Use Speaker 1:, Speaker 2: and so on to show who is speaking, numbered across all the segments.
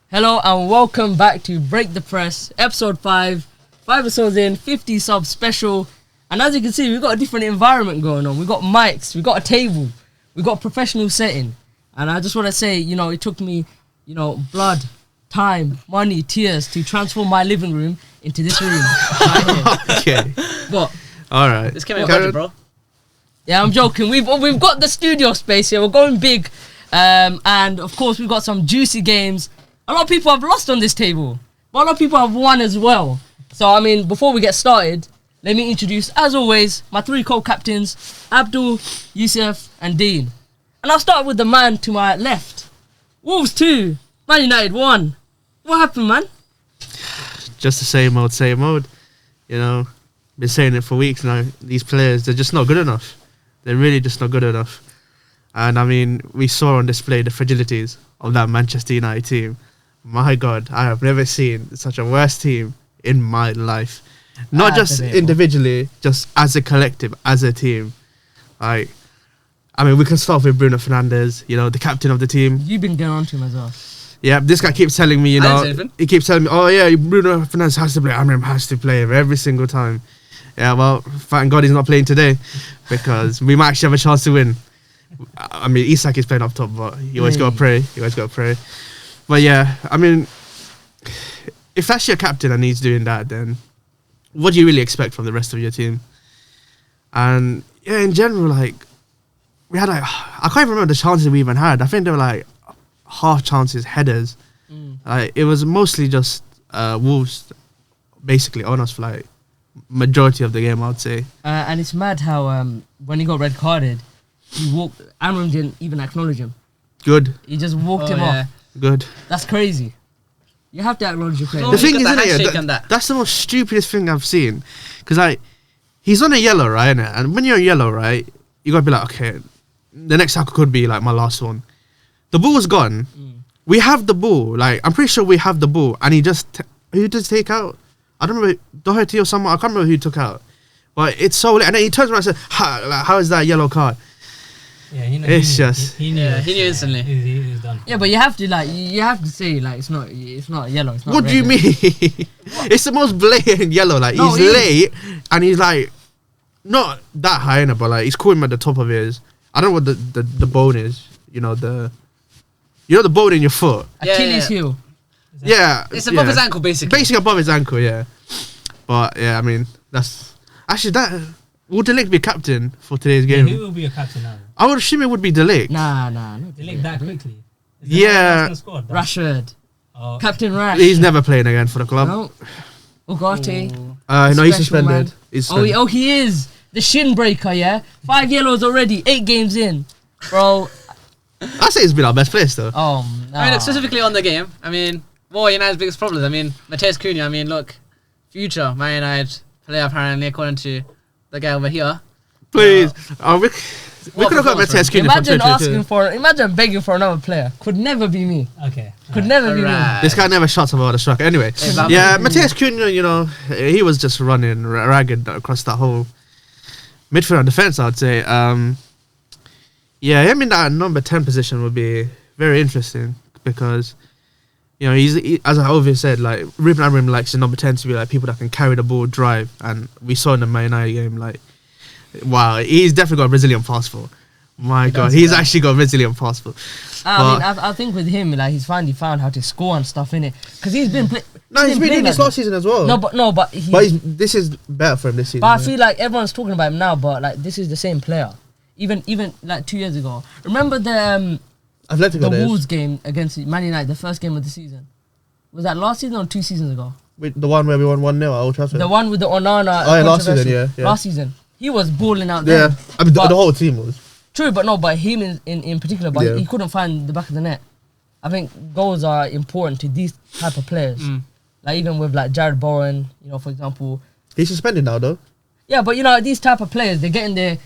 Speaker 1: Hello and welcome back to Break the Press, episode 5. 5 episodes in, 50 subs special. And as you can see, we've got a different environment going on. We've got mics, we've got a table, we've got a professional setting. And I just want to say, it took me, blood, time, money, tears to transform my living room into this room.
Speaker 2: Okay.
Speaker 1: But
Speaker 2: all right.
Speaker 3: This came out budget, bro.
Speaker 1: Yeah, I'm joking. We've got the studio space here. We're going big. And of course, we've got some juicy games. A lot of people have lost on this table, but a lot of people have won as well. So, before we get started, let me introduce, as always, my 3 co-captains, Abdul, Yusuf, and Dean. And I'll start with the man to my left. Wolves 2, Man United 1. What happened, man?
Speaker 2: Just the same old. Been saying it for weeks now. These players, they're just not good enough. They're really just not good enough. And we saw on display the fragilities of that Manchester United team. My God, I have never seen such a worse team in my life. Not just individually, just as a collective, as a team. We can start with Bruno Fernandes, the captain of the team.
Speaker 1: You've been getting on to him as well.
Speaker 2: Yeah, this guy keeps telling me, he keeps telling me, oh yeah, Bruno Fernandes has to play. Amram has to play every single time. Yeah, well, thank God he's not playing today because we might actually have a chance to win. Isak is playing up top, but you always got to pray. But yeah, if that's your captain and he's doing that, then what do you really expect from the rest of your team? And yeah, in general, we had I can't even remember the chances we even had. I think they were half chances, headers. It was mostly just Wolves basically on us for majority of the game, I would say.
Speaker 1: And it's mad how when he got red carded, Amram didn't even acknowledge him.
Speaker 2: Good.
Speaker 1: He just walked him off.
Speaker 2: Good.
Speaker 1: That's crazy. You have to acknowledge your player.
Speaker 2: The thing is, that's the most stupidest thing I've seen. Because he's on a yellow, right? And when you're on yellow, right, you got to be like, okay, the next tackle could be my last one. The ball's gone. We have the ball. I'm pretty sure we have the ball. And who does take out? I don't remember, Doherty or someone. I can't remember who took out. But it's so late. And then he turns around and says, how is that a yellow card?
Speaker 4: Yeah, he knew
Speaker 3: instantly.
Speaker 4: He was done.
Speaker 1: Yeah, but you have to say it's not yellow. It's not
Speaker 2: what
Speaker 1: red.
Speaker 2: Do you mean? It's the most blatant yellow. He's late and he's not that high in it, but he's caught him at the top of his. I don't know what the bone is. The bone in your foot.
Speaker 1: Achilles heel.
Speaker 2: Yeah,
Speaker 3: it's above his ankle, basically.
Speaker 2: Basically above his ankle, yeah. But yeah, that's actually that. Would De Ligt be captain for today's game?
Speaker 4: Who will be a captain now?
Speaker 2: I would assume it would be De Ligt.
Speaker 1: Nah.
Speaker 4: De Ligt that quickly?
Speaker 2: Yeah.
Speaker 4: Squad,
Speaker 1: Rashford.
Speaker 4: Oh.
Speaker 1: Captain Rash.
Speaker 2: He's never playing again for the club.
Speaker 1: No. Ugarte.
Speaker 2: No, he's suspended.
Speaker 1: He is. The shin breaker, yeah? 5 yellows already, 8 games in. Bro.
Speaker 2: I say he's been our best player still.
Speaker 1: No.
Speaker 3: Specifically on the game, what United's biggest problems? Mateus Cunha, look, future Man United player apparently, according to the guy over here.
Speaker 2: Please. We could have got Mateus Cunha from 2022.
Speaker 1: Imagine begging for another player. Could never be me.
Speaker 4: Okay.
Speaker 1: Could never be me.
Speaker 2: This guy never shots above the striker. Anyway, Mateus Cunha, he was just running ragged across that whole midfield and defence, I would say. Him in that number 10 position would be very interesting because, he's as I always said, Ruben Amorim likes the number 10 to be people that can carry the ball, drive, and we saw in the Man United game, wow, he's definitely got a Brazilian passport. My God, he's actually got a Brazilian passport.
Speaker 1: I think with him, he's finally found how to score and stuff in it because he's been playing.
Speaker 2: No, he's been doing this last season as well.
Speaker 1: But
Speaker 2: this is better for him this season.
Speaker 1: But I feel everyone's talking about him now, but this is the same player. Even 2 years ago. Remember the Wolves game against Man United, the first game of the season. Was that last season or 2 seasons ago?
Speaker 2: The one where we won 1-0 at Old Trafford.
Speaker 1: The one with the Onana.
Speaker 2: Last season, yeah.
Speaker 1: Last season. He was balling out there.
Speaker 2: Yeah, the whole team was.
Speaker 1: True, but him in particular, he couldn't find the back of the net. I think goals are important to these type of players. Even with Jared Bowen, for example.
Speaker 2: He's suspended now, though.
Speaker 1: Yeah, but these type of players, they're getting their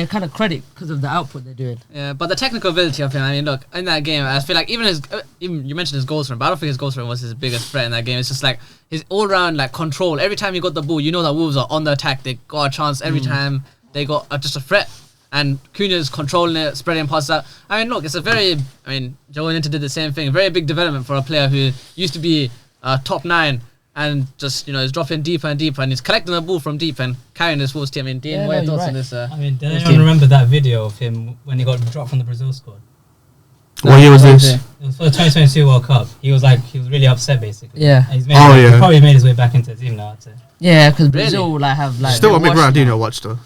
Speaker 1: kind of credit because of the output they're doing.
Speaker 3: Yeah, but the technical ability of him, look, in that game, I feel even you mentioned his goals from, but I don't think his goals from was his biggest threat in that game. It's just his all-round control. Every time he got the ball, that Wolves are on the attack. They got a chance every time. They got just a threat. and Cunha's controlling it, spreading passes out. I mean, look, it's a very, Joe Linton did the same thing. Very big development for a player who used to be top 9 and just, is dropping deeper and deeper, and he's collecting the ball from deep and carrying this Wolves team. I mean, Dean, what are your thoughts on this?
Speaker 4: Does anyone remember that video of him when he got dropped from the Brazil squad?
Speaker 2: What year was this?
Speaker 4: It was for the 2022 World Cup. He was really upset basically.
Speaker 1: Yeah.
Speaker 4: And he probably made his way back into the team now, I'd say.
Speaker 1: Yeah, because Brazil have
Speaker 2: still won't make Ronaldinho watch though.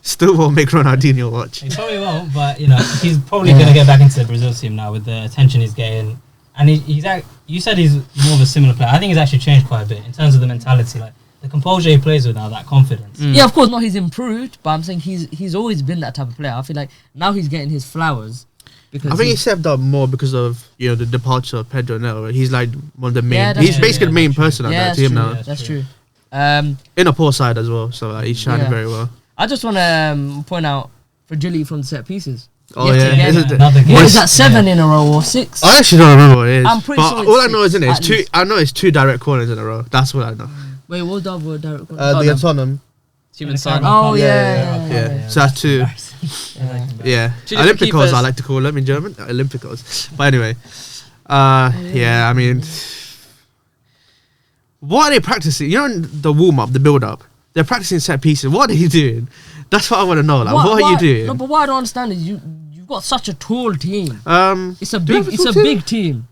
Speaker 2: Still won't make Ronaldinho watch.
Speaker 4: He probably won't, but he's probably gonna get back into the Brazil team now with the attention he's getting. And you said he's more of a similar player. I think he's actually changed quite a bit in terms of the mentality, like the composure he plays with now, that confidence.
Speaker 1: Yeah, of course, he's improved, but I'm saying he's always been that type of player. I feel like now he's getting his flowers. Because
Speaker 2: I think he stepped up more because of the departure of Pedro Neto. He's like one of the main.
Speaker 1: Yeah,
Speaker 2: he's basically the main person at that team now.
Speaker 1: That's true.
Speaker 2: In a poor side as well, so he's shining very well.
Speaker 1: I just want to point out fragility from set pieces.
Speaker 2: Oh yeah,
Speaker 1: what is that? 7 in a row or 6?
Speaker 2: I actually don't remember what it is.
Speaker 1: I'm pretty sure it's
Speaker 2: all I know is
Speaker 1: six,
Speaker 2: it's two. I know it's 2 direct corners in a row. That's what I know.
Speaker 1: Wait, what was the other direct corner?
Speaker 2: The Tottenham.
Speaker 3: Human Son.
Speaker 1: Oh yeah.
Speaker 2: So that's 2. Yeah. Olympicos, I like to call them in German. Olympicos. But anyway, I mean, what are they practicing? In the warm up, the build up, they're practicing set pieces. What are you doing? That's what I want to know. Like, what are you doing?
Speaker 1: No, but what I don't understand is you've got such a tall team.
Speaker 2: It's
Speaker 1: a big team.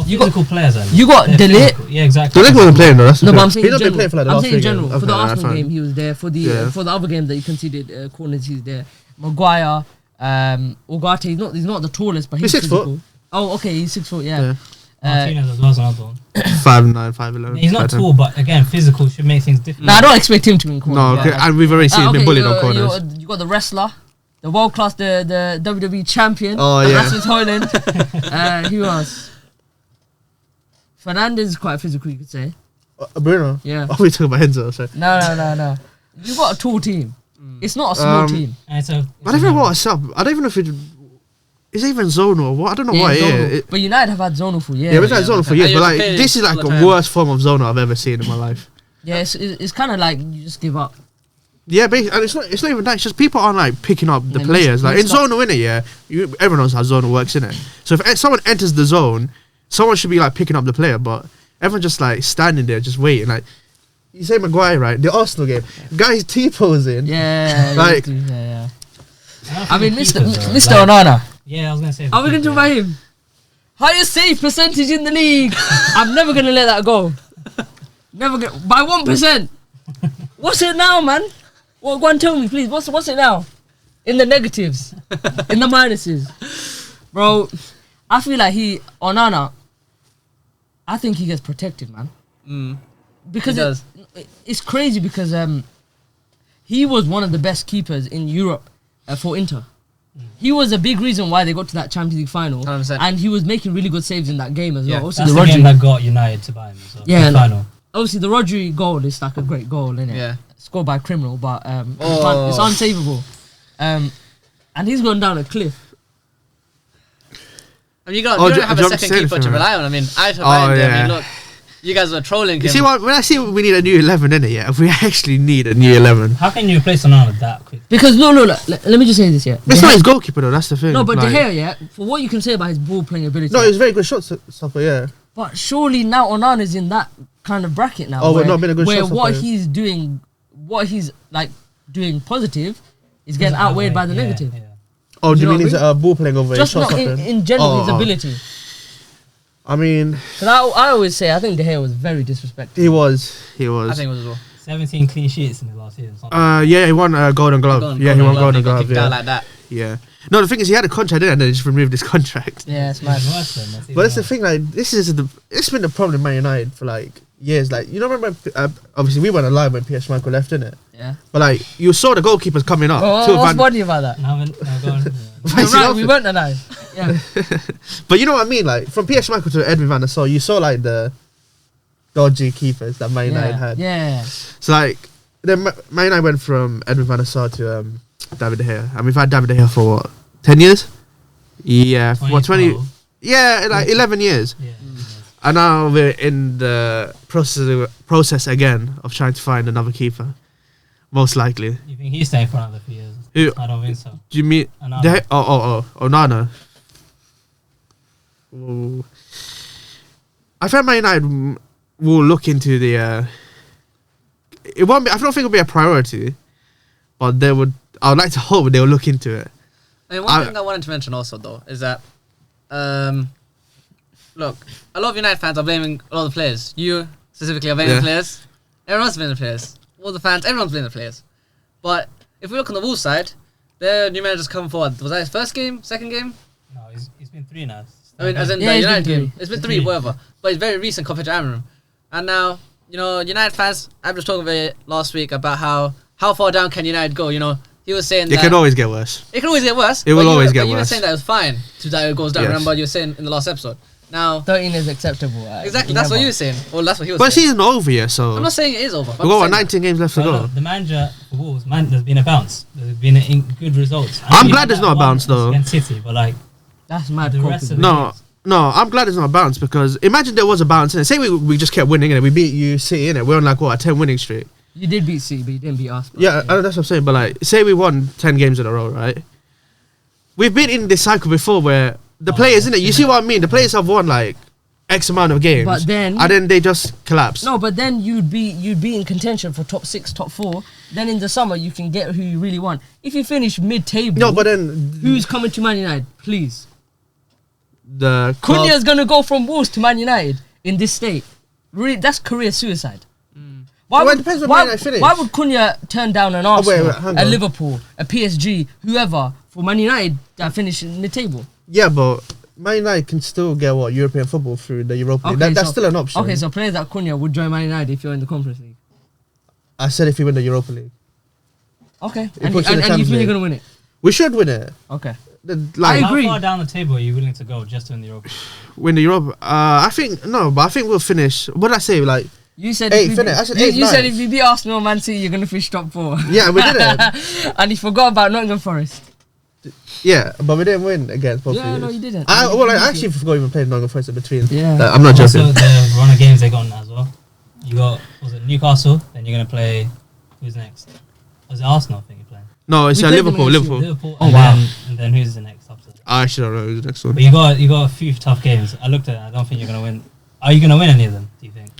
Speaker 4: You got cool players.
Speaker 1: You got Delete.
Speaker 4: Yeah, exactly.
Speaker 2: Delete wasn't playing though.
Speaker 1: No, but I'm saying
Speaker 2: he's not been playing for like the last 3 games.
Speaker 1: general. For the Arsenal game, he was there. For the other game that you conceded corners, he's there. Maguire, Ugarte. He's not the tallest, but he's
Speaker 2: 6
Speaker 1: physical.
Speaker 2: foot.
Speaker 1: Oh, okay, he's 6 foot. Yeah.
Speaker 4: Martinez as well is another one.
Speaker 2: 5'9", 5'11".
Speaker 4: He's not tall, but again, physical should make things different.
Speaker 1: I don't expect him to be in corners.
Speaker 2: No, and we've already seen him being bullied on corners.
Speaker 1: You got the wrestler, the world class, the WWE champion.
Speaker 2: Oh yeah.
Speaker 1: Rasmus Højlund. Who else? Fernandes is quite physical, you could say.
Speaker 2: Bruno.
Speaker 1: Yeah.
Speaker 2: Oh, we talking about Enzo. Sorry.
Speaker 1: No. You got a tall team. It's not a small team.
Speaker 4: And
Speaker 2: I don't know what's up. I don't even know if is it even zonal or what? I don't know what it is.
Speaker 1: But United have had zonal for years.
Speaker 2: Yeah, we've had zonal for years. But like, this is like the worst form of zonal I've ever seen in my life.
Speaker 1: Yeah, it's kind of like you just give up.
Speaker 2: Yeah, and it's not even that. It's just people aren't like picking up the players. Like in zonal, innit? Everyone knows how zonal works, innit? So if someone enters the zone, someone should be like picking up the player, but everyone's just like standing there, just waiting. Like you say Maguire, right? The Arsenal game, guys T-posing.
Speaker 1: Yeah,
Speaker 2: like
Speaker 1: yeah. I mean, Mr. Onana.
Speaker 4: Yeah, I was gonna say.
Speaker 1: Are we gonna talk about him? Highest save percentage in the league. I'm never gonna let that go. Never by 1%. What's it now, man? Well, go and tell me, please. What's it now? In the negatives, in the minuses, bro. I feel like Onana. I think he gets protected, man. Because it's crazy because he was one of the best keepers in Europe for Inter. He was a big reason why they got to that Champions League final,
Speaker 3: 100%.
Speaker 1: and he was making really good saves in that game as well.
Speaker 4: That's the game that got United to buy him. So the final.
Speaker 1: Obviously the Rodri goal is like a great goal, isn't it?
Speaker 3: Yeah.
Speaker 1: Scored by a criminal, but it's unsavable. And he's gone down a cliff.
Speaker 3: I mean, you don't have a second keeper to rely on. I mean, look, you guys were trolling him.
Speaker 2: You see what? When I see we need a new 11, innit? Yeah, if we actually need a new 11.
Speaker 4: How can you replace Onana that quick?
Speaker 1: Because let me just say this, yeah.
Speaker 2: It's not his goalkeeper though. That's the thing.
Speaker 1: No, but De Gea, yeah. For what you can say about his ball playing ability.
Speaker 2: No, he's very good shot stopper, yeah.
Speaker 1: But surely now Onana's in that kind of bracket now.
Speaker 2: Oh, we're not been a good shot stopper.
Speaker 1: Where what he's like doing positive is getting outweighed by the negative.
Speaker 2: Yeah. Oh, do you mean his ball playing over his shot
Speaker 1: stopping? Just not in general his ability.
Speaker 2: I mean,
Speaker 1: because I always say I think De Gea was very disrespectful.
Speaker 2: He was.
Speaker 3: I think it was as well.
Speaker 4: 17 clean sheets in the last season.
Speaker 2: Yeah, he won Golden Glove. He won Golden Glove.
Speaker 3: Yeah, like that.
Speaker 2: Yeah. No, the thing is, he had a contract, and they just removed his contract.
Speaker 1: Yeah, it's mad.
Speaker 2: But it's the thing, like, it's been the problem in Man United for like years. Like, you know, remember? Obviously, we weren't alive when P.S. Michael left, innit?
Speaker 1: Yeah.
Speaker 2: But like, you saw the goalkeepers coming up.
Speaker 1: What's funny about that? Right, we weren't alive. Yeah.
Speaker 2: But you know what I mean? Like, from P.S. Michael to Edwin van der Sar, you saw like the dodgy keepers that Man United had.
Speaker 1: Yeah.
Speaker 2: So like, then Man United went from Edwin van der Sar to David De Gea, and we've had David De Gea for what, 10 years? Yeah, 20? Yeah, like 11 years.
Speaker 4: Yeah.
Speaker 2: And now we're in the process again of trying to find another keeper. most likely.
Speaker 4: You think he's staying for another few years?
Speaker 2: Who?
Speaker 4: I don't think so.
Speaker 2: Do you mean?
Speaker 4: Onana.
Speaker 2: Onana. Ooh. I think Man United will look into the. It won't be. I don't think it'll be a priority, but they would. I would like to hope they will look into it.
Speaker 3: I mean, one thing I wanted to mention also though is that, look, a lot of United fans are blaming a lot of the players. You specifically are blaming the players. Everyone else is blaming the players. All the fans, everyone's blaming the players. But if we look on the Wolves side, their new manager's come forward. Was that his first game? Second game?
Speaker 4: No, he's been 3 now.
Speaker 3: I mean, as in the United game. It's been 3, whatever. But it's very recent compared to Amram. And now, you know, United fans, I was talking about it last week about how far down can United go, you know. He was saying that...
Speaker 2: It can always get worse.
Speaker 3: It can always get worse.
Speaker 2: It will always get worse.
Speaker 3: You were saying that it was fine that it goes down.
Speaker 2: Yes.
Speaker 3: Remember, you were saying in the last episode. Now...
Speaker 1: 13 is acceptable.
Speaker 3: Exactly, that's what you were saying. Well, that's what he was
Speaker 2: saying. But
Speaker 3: saying.
Speaker 2: season's not over yet, so...
Speaker 3: I'm not saying it is over.
Speaker 2: We've got 19 games left to go.
Speaker 4: The manager for Wolves, there's been a bounce. There's been good results.
Speaker 2: I'm glad there's not a bounce, though.
Speaker 4: Against City, but like...
Speaker 1: That's mad.
Speaker 4: The rest of the
Speaker 2: No, I'm glad it's not a bounce because imagine there was a bounce in it. Say we just kept winning and we beat you City in it. We're on like what, a 10 winning streak.
Speaker 1: You did beat City, but you didn't beat us.
Speaker 2: Yeah, I know that's what I'm saying. But like, say we won 10 games in a row, right? We've been in this cycle before where the players, innit? You see what I mean? The players have won like X amount of games,
Speaker 1: But then-
Speaker 2: and then they just collapse.
Speaker 1: No, but then you'd be in contention for top 6, top 4. Then in the summer you can get who you really want. If you finish mid-table,
Speaker 2: No, but then
Speaker 1: who's coming to Man United? Please,
Speaker 2: the
Speaker 1: Cunha's gonna go from Wolves to Man United in this state. Really, that's career suicide. Why
Speaker 2: Well, it depends where Man United finish.
Speaker 1: why would Cunha turn down an Arsenal,
Speaker 2: hang
Speaker 1: a
Speaker 2: on.
Speaker 1: Liverpool, a PSG, whoever for Man United that finish in mid-table?
Speaker 2: Yeah, but Man United can still get what European football through the Europa League. That's still an option.
Speaker 1: Okay, so players like Cunha would join Man United if you're in the Conference League.
Speaker 2: I said if you win the Europa League,
Speaker 1: Okay,
Speaker 2: It
Speaker 1: and
Speaker 2: puts you in the
Speaker 1: you
Speaker 2: Champions
Speaker 1: think you're
Speaker 2: League.
Speaker 1: gonna win it?
Speaker 2: we should win it.
Speaker 1: Okay.
Speaker 2: Like,
Speaker 1: I agree.
Speaker 4: How far down the table are you willing to go just to win the Europa?
Speaker 2: win the Europa. I think no, but I think we'll finish. What did I say? Like,
Speaker 1: You said
Speaker 2: Eighth, innit? I said eighth,
Speaker 1: you said
Speaker 2: ninth.
Speaker 1: if you beat Arsenal and Man City, you're gonna finish top 4.
Speaker 2: yeah, we did it.
Speaker 1: And you forgot about Nottingham Forest.
Speaker 2: Yeah, but we didn't win against both.
Speaker 1: Yeah, no, you didn't.
Speaker 2: I actually forgot even played Nottingham Forest in between.
Speaker 1: Yeah.
Speaker 2: I'm not
Speaker 4: Also,
Speaker 2: joking.
Speaker 4: the run of games they got now as well. You got, was it Newcastle? Then you're going to play, who's next? Was it Arsenal, I think you're playing?
Speaker 2: No, it's
Speaker 1: We played them
Speaker 2: Liverpool.
Speaker 1: against
Speaker 2: Liverpool.
Speaker 1: Oh, wow.
Speaker 4: And then who's the next after that?
Speaker 2: I actually don't know who's the next one.
Speaker 4: But you got a few tough games. I looked at it, I don't think you're going to win. Are you going to win any of them, do you think?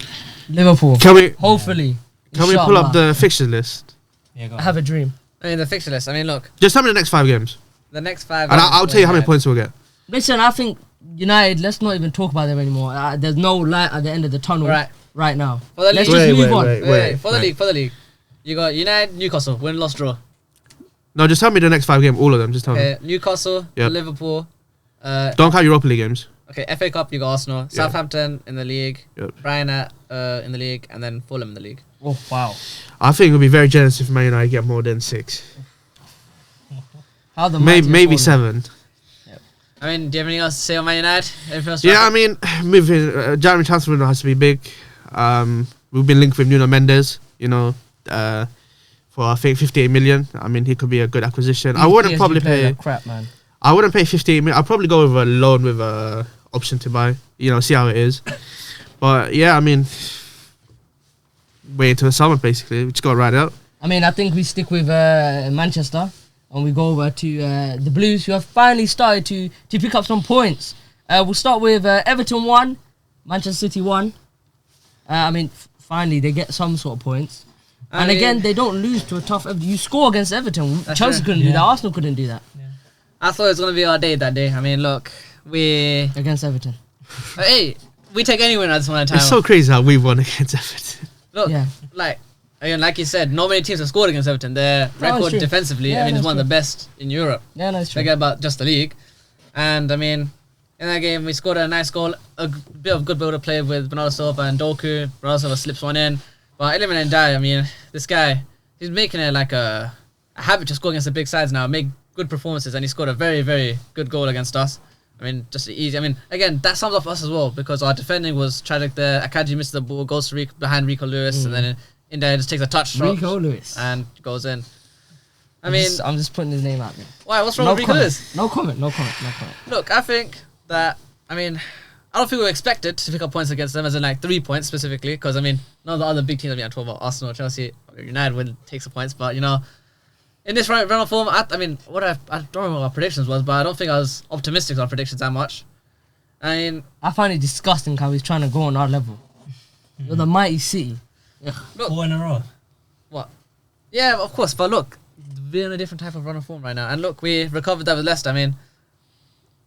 Speaker 1: Liverpool.
Speaker 2: Can we
Speaker 1: Hopefully.
Speaker 2: can we pull up
Speaker 1: Inshallah.
Speaker 2: the fixtures list?
Speaker 4: Yeah, go
Speaker 1: I
Speaker 4: on.
Speaker 1: have a dream.
Speaker 3: I mean, the fixture list. I mean, look,
Speaker 2: Just tell me the next 5 games,
Speaker 3: the next 5.
Speaker 2: and I'll tell you how many points we'll get.
Speaker 1: Listen, I think United, let's not even talk about them anymore. There's no light at the end of the tunnel right now.
Speaker 3: For the
Speaker 1: Let's
Speaker 3: league,
Speaker 1: just move on.
Speaker 2: wait.
Speaker 3: For the league, you got United, Newcastle, win, loss, draw.
Speaker 2: No, just tell me the next 5 games, all of them. Just tell me.
Speaker 3: Newcastle,
Speaker 2: Yep.
Speaker 3: Liverpool.
Speaker 2: Don't count Europa League games.
Speaker 3: Okay, FA Cup, you got Arsenal, Southampton in the league,
Speaker 2: Yep.
Speaker 3: Brighton in the league, and then Fulham in the league.
Speaker 1: Oh, wow.
Speaker 2: I think it would be very generous if Man United get more than 6.
Speaker 1: How the
Speaker 2: Maybe
Speaker 1: mighty have fallen.
Speaker 2: 7.
Speaker 3: I mean, do you have anything else to say on Man United? Anything else?
Speaker 2: Yeah, I mean, moving January transfer window has to be big. We've been linked with Nuno Mendes, you know, for I think 58 million. I mean, he could be a good acquisition. I wouldn't
Speaker 1: PSG
Speaker 2: probably
Speaker 1: player
Speaker 2: pay.
Speaker 1: are crap, man.
Speaker 2: I wouldn't pay 58 million. I'd probably go with a loan with a option to buy. You know, see how it is. But yeah, I mean, wait until the summer basically. We just got to ride out.
Speaker 1: I mean, I think we stick with Manchester and we go over to the Blues, who have finally started to pick up some points. We'll start with Everton 1, Manchester City 1. I mean, finally they get some sort of points. And again, they don't lose to a tough. You score against Everton. Chelsea
Speaker 3: true.
Speaker 1: couldn't do that. Arsenal couldn't do that
Speaker 3: I thought it was going to be our day that day. I mean, look, we...
Speaker 1: against Everton.
Speaker 3: hey, we take any win at this one at a time.
Speaker 2: It's so crazy how we won against Everton.
Speaker 3: Look,
Speaker 1: Yeah.
Speaker 3: like you said, not many teams have scored against Everton. Their
Speaker 1: it's
Speaker 3: record
Speaker 1: true.
Speaker 3: defensively,
Speaker 1: Yeah,
Speaker 3: I mean, is
Speaker 1: that's
Speaker 3: one of
Speaker 1: true.
Speaker 3: the best in Europe.
Speaker 1: Yeah, no, it's true.
Speaker 3: Forget about just the league. And I mean, in that game, we scored a nice goal. A bit of good build-up play with Bernardo Silva and Doku. Bernardo Silva slips one in. But 11 and die, I mean, this guy, he's making it like a habit to score against the big sides now. Make good performances, and he scored a very, very good goal against us. I mean, just easy. I mean, again, that sums up us as well, because our defending was tragic there. Akaji missed the ball, goes to behind Rico Lewis, and then in there just takes a touch shot
Speaker 1: Rico Lewis.
Speaker 3: and goes in. I mean,
Speaker 1: I'm just putting his name out there.
Speaker 3: why? What's wrong with Rico Lewis?
Speaker 1: No comment.
Speaker 3: Look, I think that, I mean, I don't think we were expected to pick up points against them, as in like 3 points specifically, because I mean, none of the other big teams, I mean, I'm talking about Arsenal, Chelsea, United will take some points, but you know, in this run of form, I mean, I don't remember what our predictions was, but I don't think I was optimistic on predictions that much. I mean,
Speaker 1: I find it disgusting how he's trying to go on our level. You're the mighty City.
Speaker 3: look,
Speaker 4: 4 in a row.
Speaker 3: what? Yeah, of course, but look, we're in a different type of run of form right now, and look, we recovered that with Leicester. I mean,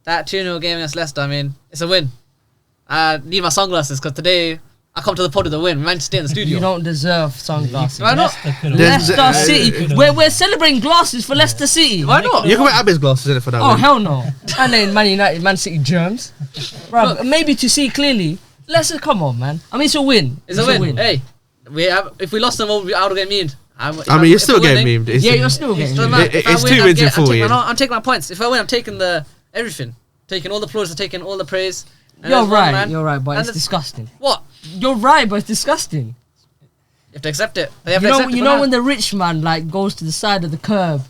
Speaker 3: that 2-0 game against Leicester, I mean, it's a win. I need my sunglasses because today I come to the pod with a win. We might stay in the studio.
Speaker 1: You don't deserve sunglasses.
Speaker 3: Why not?
Speaker 1: Leicester City. We're celebrating glasses for Leicester City.
Speaker 3: Why not?
Speaker 2: You can wear Abby's glasses in it for that.
Speaker 1: Oh,
Speaker 2: win.
Speaker 1: hell no. And then Man United, Man City germs. Bro, maybe to see clearly. Leicester, come on, man. I mean, it's a win.
Speaker 3: It's a win. Hey, if we lost them, I would get memed.
Speaker 2: I mean, you're still getting memed.
Speaker 1: Yeah, you're still getting memed.
Speaker 2: It's 2 wins in 4 years.
Speaker 3: I'm taking my points. If I win, I'm taking everything. Taking all the applause, I'm taking all the praise.
Speaker 1: You're right, but it's disgusting.
Speaker 3: What?
Speaker 1: You're right, but it's disgusting.
Speaker 3: You have to accept it.
Speaker 1: You know when the rich man like goes to the side of the curb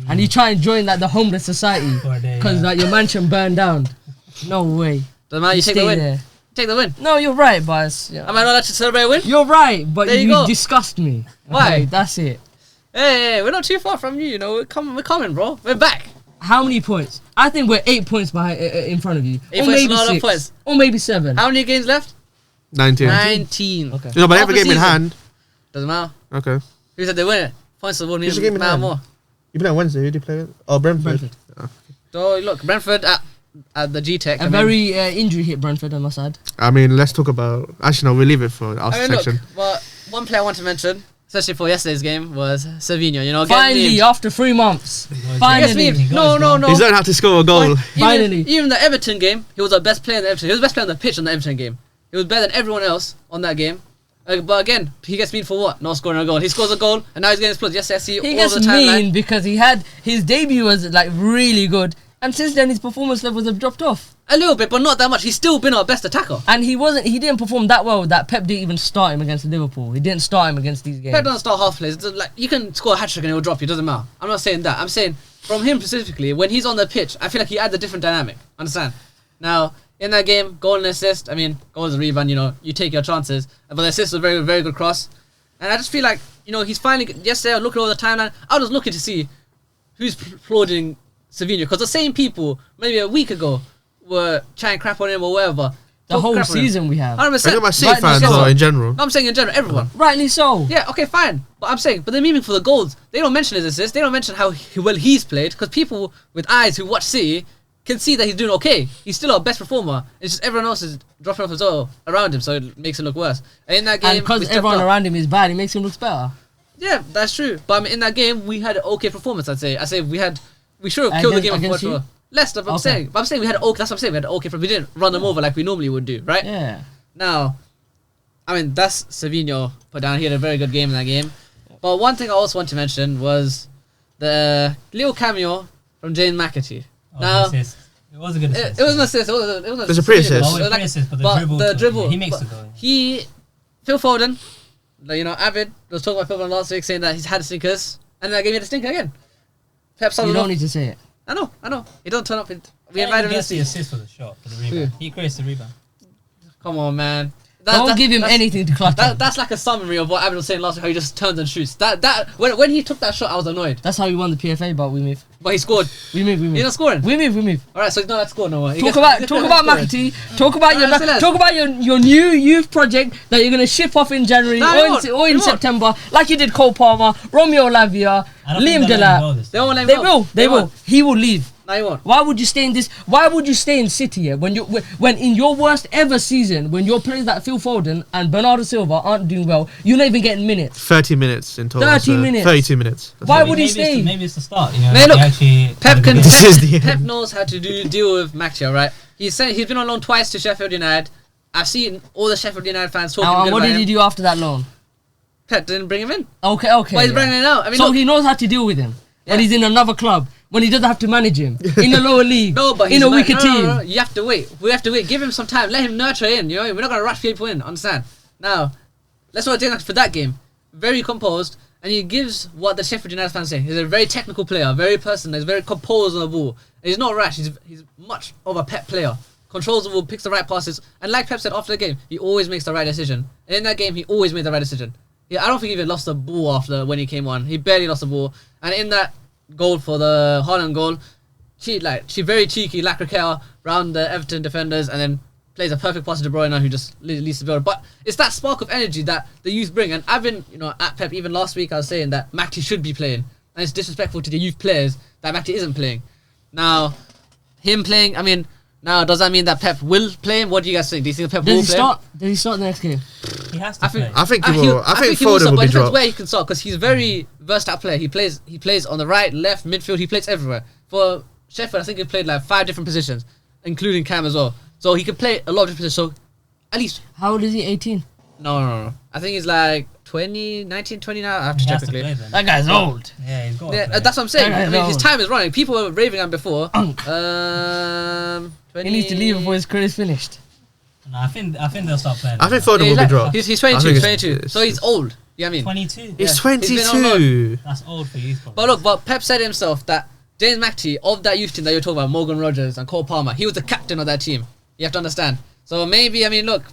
Speaker 1: and you try and join like the homeless society because like your mansion burned down. No way.
Speaker 3: Doesn't matter. You take the win.
Speaker 1: There.
Speaker 3: Take the win.
Speaker 1: No, you're right, but it's,
Speaker 3: Am I not allowed to celebrate a win?
Speaker 1: you're right, but
Speaker 3: There you
Speaker 1: you
Speaker 3: go.
Speaker 1: disgust me.
Speaker 3: Why?
Speaker 1: Okay, that's it.
Speaker 3: Hey, we're not too far from you. You know, we're coming, bro. We're back.
Speaker 1: How many points? I think we're 8 points behind in front of you.
Speaker 3: 8
Speaker 1: or
Speaker 3: points is
Speaker 1: maybe
Speaker 3: not enough
Speaker 1: 6.
Speaker 3: points.
Speaker 1: Or maybe 7.
Speaker 3: How many games left?
Speaker 2: 19.
Speaker 3: 19.
Speaker 1: Okay.
Speaker 2: No, but
Speaker 3: Half
Speaker 2: every
Speaker 3: a
Speaker 2: game in
Speaker 3: season.
Speaker 2: hand.
Speaker 3: Doesn't matter.
Speaker 2: Okay.
Speaker 3: Who said they win it? Points will
Speaker 2: Who's the
Speaker 3: need
Speaker 2: game in
Speaker 3: matter
Speaker 2: hand?
Speaker 3: more.
Speaker 2: You play on Wednesday. Who do you play with? Oh, Brentford.
Speaker 3: So look, Brentford at the G-Tech.
Speaker 1: A very injury hit Brentford, I must add.
Speaker 2: I mean, let's talk about. Actually, no, we'll leave it for our section.
Speaker 3: Look, but one player I want to mention, especially for yesterday's game, was Savinho. You know,
Speaker 1: Finally, after 3 months. Finally.
Speaker 3: No.
Speaker 2: He's learned how to score a goal.
Speaker 1: Finally.
Speaker 3: Even the Everton game, he was the best player in the Everton. He was the best player on the pitch on the Everton game. He was better than everyone else on that game. But again, he gets mean for what? Not scoring a goal. He scores a goal, and now he's getting exploded. Yes, I see
Speaker 1: He
Speaker 3: all
Speaker 1: gets
Speaker 3: the timeline.
Speaker 1: mean because he had his debut was like really good, and since then his performance levels have dropped off.
Speaker 3: A little bit, but not that much. He's still been our best attacker.
Speaker 1: And he didn't perform that well that Pep didn't even start him against Liverpool. He didn't start him against these games.
Speaker 3: Pep doesn't start half plays. Like, you can score a hat-trick and it will drop you. It doesn't matter. I'm not saying that. I'm saying from him specifically, when he's on the pitch, I feel like he adds a different dynamic. Understand? Now, in that game, goal and assist. I mean, goal is a rebound. You know, you take your chances. But the assist was a very, very good cross. And I just feel like, you know, he's finally. Yesterday, I was looking over the timeline. I was looking to see who's applauding Savinho, because the same people maybe a week ago were trying crap on him or whatever.
Speaker 1: The whole season we have.
Speaker 3: 100%.
Speaker 2: I know my City fans
Speaker 1: so.
Speaker 2: are in general.
Speaker 3: No, I'm saying in general, everyone.
Speaker 1: Rightly so.
Speaker 3: Yeah, okay, fine. But I'm saying, but they're memeing for the goals. They don't mention his assists. They don't mention how well he's played, because people with eyes who watch City can see that he's doing okay. He's still our best performer. It's just everyone else is dropping off as well around him, so it makes him look worse. And in that game,
Speaker 1: And because
Speaker 3: we stepped
Speaker 1: everyone
Speaker 3: up.
Speaker 1: around him is bad, it makes him look better.
Speaker 3: Yeah, that's true. But I mean, in that game, we had an okay performance. I'd say. We should have killed the game
Speaker 1: Against
Speaker 3: for
Speaker 1: you?
Speaker 3: Leicester. But
Speaker 1: Okay.
Speaker 3: I'm saying we had okay. That's what I'm saying. We had an okay. We didn't run them over like we normally would do, right?
Speaker 1: Yeah.
Speaker 3: Now, I mean, that's Savinho put down. He had a very good game in that game. But one thing I also want to mention was the little cameo from Jane McAtee. Now,
Speaker 4: It was a good assist.
Speaker 3: it was an assist. It was
Speaker 2: It was a pre-assist.
Speaker 4: Oh,
Speaker 3: It was like-
Speaker 4: pre-assist, but
Speaker 3: but the dribble.
Speaker 4: He makes
Speaker 3: but
Speaker 4: the goal.
Speaker 3: Phil Foden, you know, Avid was talking about Phil Foden last week, saying that he's had stinkers, and that game he had a stinker again. Pep
Speaker 1: You don't need to say it.
Speaker 3: I know. He don't turn up. We
Speaker 4: Yeah,
Speaker 3: invited
Speaker 4: he
Speaker 3: him
Speaker 4: gets
Speaker 3: to
Speaker 4: the
Speaker 3: see.
Speaker 4: assist for the shot, for the rebound. He creates the rebound.
Speaker 3: Come on, man.
Speaker 1: Don't give him anything to clutch on.
Speaker 3: That's like a summary of what Avid was saying last week, how he just turns and shoots. When he took that shot, I was annoyed.
Speaker 1: That's how we won the PFA, but we move.
Speaker 3: But he scored.
Speaker 1: We move.
Speaker 3: He's not scoring.
Speaker 1: We move.
Speaker 3: All right, so he's not that score no more.
Speaker 1: Talk about McAtee. Talk about your new youth project that you're gonna ship off in January
Speaker 3: No,
Speaker 1: or
Speaker 3: he
Speaker 1: in
Speaker 3: won't.
Speaker 1: September, like you did Cole Palmer, Romeo Lavia,
Speaker 4: I don't think
Speaker 1: Liam
Speaker 4: they'll let him go
Speaker 1: Delap.
Speaker 4: this
Speaker 3: They
Speaker 4: time.
Speaker 3: won't let him
Speaker 1: They
Speaker 3: go.
Speaker 1: will. They will.
Speaker 3: won't.
Speaker 1: He will leave.
Speaker 3: No, he won't.
Speaker 1: Why would you stay in this? Why would you stay in City here when in your worst ever season, when your players like Phil Foden and Bernardo Silva aren't doing well, you're not even getting minutes.
Speaker 2: 30 minutes in total.
Speaker 1: 30 minutes.
Speaker 2: 32 minutes. That's
Speaker 1: Why
Speaker 2: what I
Speaker 1: would
Speaker 2: mean.
Speaker 1: he stay?
Speaker 4: Maybe it's the start. You know,
Speaker 3: Man, look,
Speaker 4: he actually
Speaker 3: Pep
Speaker 4: had a
Speaker 3: can.
Speaker 4: good
Speaker 2: This is the
Speaker 3: Pep
Speaker 2: end.
Speaker 3: knows how to deal with Maxia, right? He's been on loan twice to Sheffield United. I've seen all the Sheffield United fans talking
Speaker 1: And
Speaker 3: good
Speaker 1: what
Speaker 3: about
Speaker 1: did
Speaker 3: him.
Speaker 1: he do after that loan?
Speaker 3: Pep didn't bring him in.
Speaker 1: Okay.
Speaker 3: But he's
Speaker 1: yeah.
Speaker 3: bringing him out. I mean,
Speaker 1: So
Speaker 3: look,
Speaker 1: he knows how to deal with him when
Speaker 3: Yeah.
Speaker 1: he's in another club, when he doesn't have to manage him in a lower league,
Speaker 3: no, but
Speaker 1: in
Speaker 3: he's
Speaker 1: a
Speaker 3: not-
Speaker 1: weaker team.
Speaker 3: No, you have to wait. We have to wait. Give him some time. Let him nurture in. You know, we're not gonna rush people in. Understand? Now, let's what Jane for that game. Very composed, and he gives what the Sheffield United fans say. He's a very technical player, very personal. He's very composed on the ball. And he's not rash. He's much of a Pep player. controls the ball, picks the right passes, and like Pep said after the game, he always makes the right decision. And in that game, he always made the right decision. Yeah, I don't think he even lost the ball after when he came on. He barely lost the ball. And in that goal for the Haaland goal, she very cheeky, Lacroqueta round the Everton defenders, and then plays a perfect pass to De Bruyne, who just leads the build. But it's that spark of energy that the youth bring. And I've been, at Pep, even last week I was saying that Makti should be playing. And it's disrespectful to the youth players that Makti isn't playing. Now, him playing, now does that mean that Pep will play him? What do you guys think? Do you think Pep will play him?
Speaker 1: Does he start the next game?
Speaker 4: He has to play.
Speaker 2: I think he will. I think
Speaker 3: he will
Speaker 2: Foden
Speaker 3: start,
Speaker 2: will
Speaker 3: but
Speaker 2: be
Speaker 3: it depends
Speaker 2: dropped.
Speaker 3: where he can start, because he's a very versatile player. He plays on the right, left, midfield. He plays everywhere. For Sheffield, I think he played like 5 different positions, including Cam as well. So he can play a lot of different positions. So at least.
Speaker 1: How old is he? 18?
Speaker 3: No. I think he's like 19, 20 now. I have to check quickly.
Speaker 1: That guy's old.
Speaker 4: Yeah, he's got.
Speaker 3: Yeah, that's what I'm saying.
Speaker 1: That guy's
Speaker 3: His
Speaker 1: old.
Speaker 3: time is running. People were raving on before.
Speaker 1: 20. He needs to leave before his career's finished.
Speaker 4: No, I think they'll start playing.
Speaker 2: I think Foden will be dropped.
Speaker 3: He's
Speaker 2: I
Speaker 3: 22,
Speaker 2: think
Speaker 3: 22. So he's old. You know what I mean?
Speaker 4: 22.
Speaker 2: He's
Speaker 3: Yeah. He's been on
Speaker 2: 22.
Speaker 4: That's old for youth.
Speaker 3: But Pep said himself that James Makti, of that youth team that you're talking about, Morgan Rogers and Cole Palmer, he was the captain of that team. You have to understand. So maybe,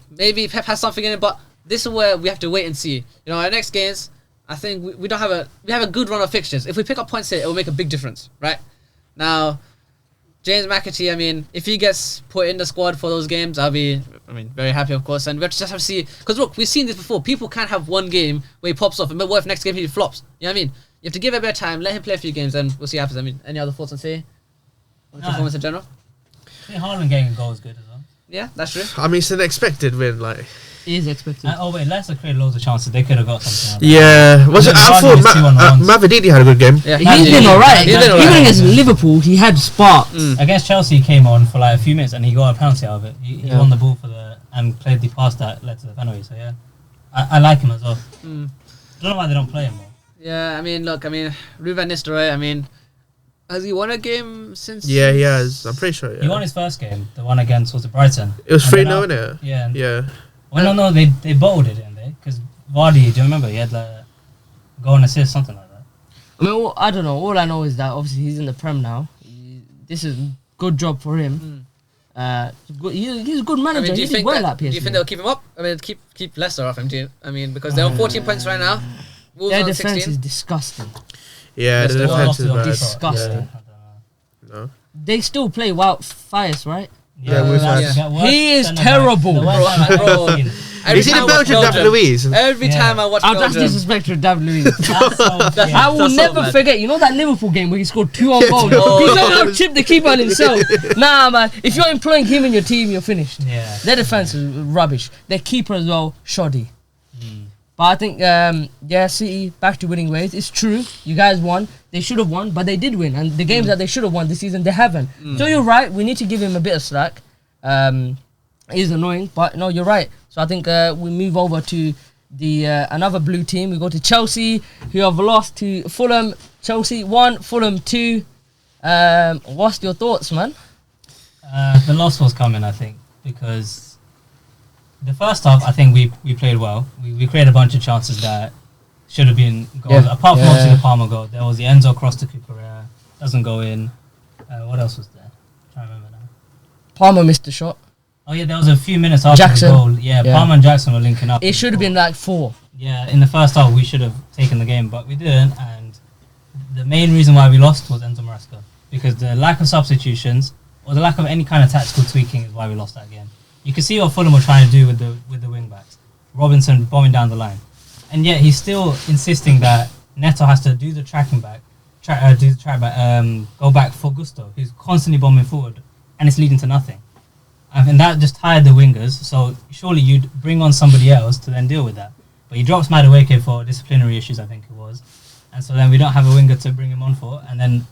Speaker 3: maybe Pep has something in it, but this is where we have to wait and see. Our next games, I think we don't have we have a good run of fixtures. If we pick up points here, it will make a big difference, right? Now, James McAtee, if he gets put in the squad for those games, I'll be, very happy, of course. And we just have to see, because look, we've seen this before. People can't have one game where he pops off, and what if next game he flops? You know what I mean? You have to give it a bit of time, let him play a few games, and we'll see what happens. Any other thoughts on say? On performance in general?
Speaker 4: I think Haaland getting a goal is good as well.
Speaker 3: Yeah, that's true.
Speaker 2: It's an expected win, like.
Speaker 1: It is expected.
Speaker 4: Leicester created loads of chances. They could have got something.
Speaker 2: Yeah, I thought Mavididi had a good game.
Speaker 3: Yeah,
Speaker 1: He's been alright. Even against Liverpool, he had spark.
Speaker 4: Against Chelsea, he came on for like a few minutes and he got a penalty out of it. He won the ball and played the pass that led to the penalty. So yeah, I like him as well. I don't know why they don't play him more.
Speaker 3: Yeah, Ruben Nistelrooy, has he won a game since?
Speaker 2: Yeah, he has. I'm pretty sure. Yeah.
Speaker 4: He won his first game, the one against Brighton.
Speaker 2: It was
Speaker 4: And
Speaker 2: 3-0,
Speaker 4: then
Speaker 2: innit?
Speaker 4: Yeah.
Speaker 2: Yeah.
Speaker 4: Well, no, they bottled it, didn't they? Because Vardy, do you remember? He had like goal and assist, something like that.
Speaker 1: I don't know. All I know is that obviously he's in the Prem now. This is a good job for him. He's a good manager.
Speaker 3: Do
Speaker 1: He
Speaker 3: you
Speaker 1: did
Speaker 3: think
Speaker 1: well at PSG.
Speaker 3: do you think they'll keep him up? Keep Leicester off him, do you? Because they're on 14 points right now. Wolves
Speaker 1: Their
Speaker 3: on
Speaker 1: defense
Speaker 3: 16.
Speaker 1: is disgusting.
Speaker 2: Yeah, the
Speaker 3: Leicester
Speaker 2: defense is
Speaker 4: lost
Speaker 2: bad.
Speaker 4: to
Speaker 1: Disgusting.
Speaker 4: Yeah, I don't know.
Speaker 2: No.
Speaker 1: They still play Fires, right?
Speaker 2: Yeah, with
Speaker 4: that's
Speaker 2: us.
Speaker 4: the worst
Speaker 1: He is
Speaker 4: centre-back-
Speaker 1: terrible.
Speaker 4: the worst centre-back
Speaker 3: Bro.
Speaker 4: I've seen.
Speaker 3: Every
Speaker 2: Is he
Speaker 3: time
Speaker 2: the
Speaker 3: I watch
Speaker 2: Belgian David Luiz?
Speaker 3: Every
Speaker 4: Yeah.
Speaker 3: time I watch
Speaker 1: Oh, that's
Speaker 3: Belgium,
Speaker 1: disrespectful to David Luiz.
Speaker 4: That's so, yeah.
Speaker 1: I will
Speaker 3: That's so
Speaker 1: never
Speaker 3: bad.
Speaker 1: forget. You know that Liverpool game where he scored 2 on goal?
Speaker 3: Oh,
Speaker 1: He somehow chipped the keeper on himself. Nah, man. If you're employing him in your team, you're finished.
Speaker 4: Yeah.
Speaker 1: Their defense is rubbish. Their keeper as well, shoddy. But I think, City back to winning ways. It's true. You guys won. They should have won, but they did win. And the games that they should have won this season, they haven't. So you're right. We need to give him a bit of slack. It is annoying, but no, you're right. So I think we move over to the another blue team. We go to Chelsea, who have lost to Fulham. Chelsea 1, Fulham 2. What's your thoughts, man?
Speaker 4: The loss was coming, I think, because the first half, I think we played well. We created a bunch of chances that should have been goals.
Speaker 1: Yeah.
Speaker 4: Apart from obviously the Palmer goal, there was the Enzo cross to Cucurella, doesn't go in. What else was there? I'm trying to remember now.
Speaker 1: Palmer missed the shot.
Speaker 4: Oh yeah, there was a few minutes after
Speaker 1: Jackson.
Speaker 4: the goal. Yeah, Palmer and Jackson were linking up.
Speaker 1: It should have been like 4.
Speaker 4: Yeah, in the first half we should have taken the game, but we didn't. And the main reason why we lost was Enzo Maresca, because the lack of substitutions or the lack of any kind of tactical tweaking is why we lost that game. You can see what Fulham were trying to do with the wing backs. Robinson bombing down the line, and yet he's still insisting that Neto has to do the tracking back, go back for Gusto, who's constantly bombing forward, and it's leading to nothing. And that just tired the wingers. So surely you'd bring on somebody else to then deal with that. But he drops Madueke for disciplinary issues, I think it was, and so then we don't have a winger to bring him on for, and then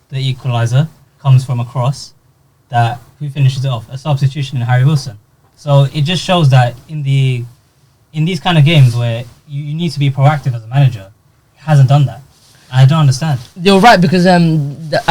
Speaker 4: the equaliser comes from a cross that who finishes it off? A substitution in Harry Wilson. So it just shows that in these kind of games where you need to be proactive as a manager, he hasn't done that. I don't understand.
Speaker 1: You're right, because I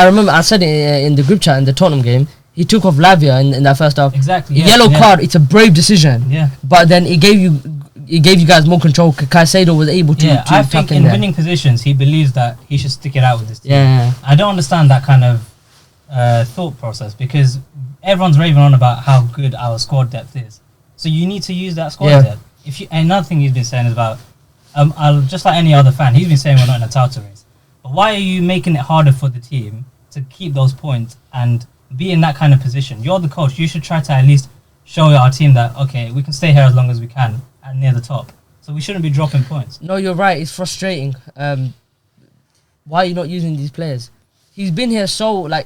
Speaker 1: remember I said it in the group chat in the Tottenham game. He took off Lavia in that first half.
Speaker 4: Exactly.
Speaker 1: Yellow card. It's a brave decision.
Speaker 4: Yeah.
Speaker 1: But then it gave you guys more control. Caicedo was able to.
Speaker 4: I think
Speaker 1: tuck in
Speaker 4: in
Speaker 1: there.
Speaker 4: winning positions, he believes that he should stick it out with this team.
Speaker 1: Yeah.
Speaker 4: I don't understand that kind of thought process, because everyone's raving on about how good our squad depth is. So you need to use that squad depth. Another thing he's been saying is about, I'll just like any other fan, he's been saying we're not in a title race. But why are you making it harder for the team to keep those points and be in that kind of position? You're the coach. You should try to at least show our team that, okay, we can stay here as long as we can and near the top. So we shouldn't be dropping points.
Speaker 1: No, you're right. It's frustrating. Why are you not using these players? He's been here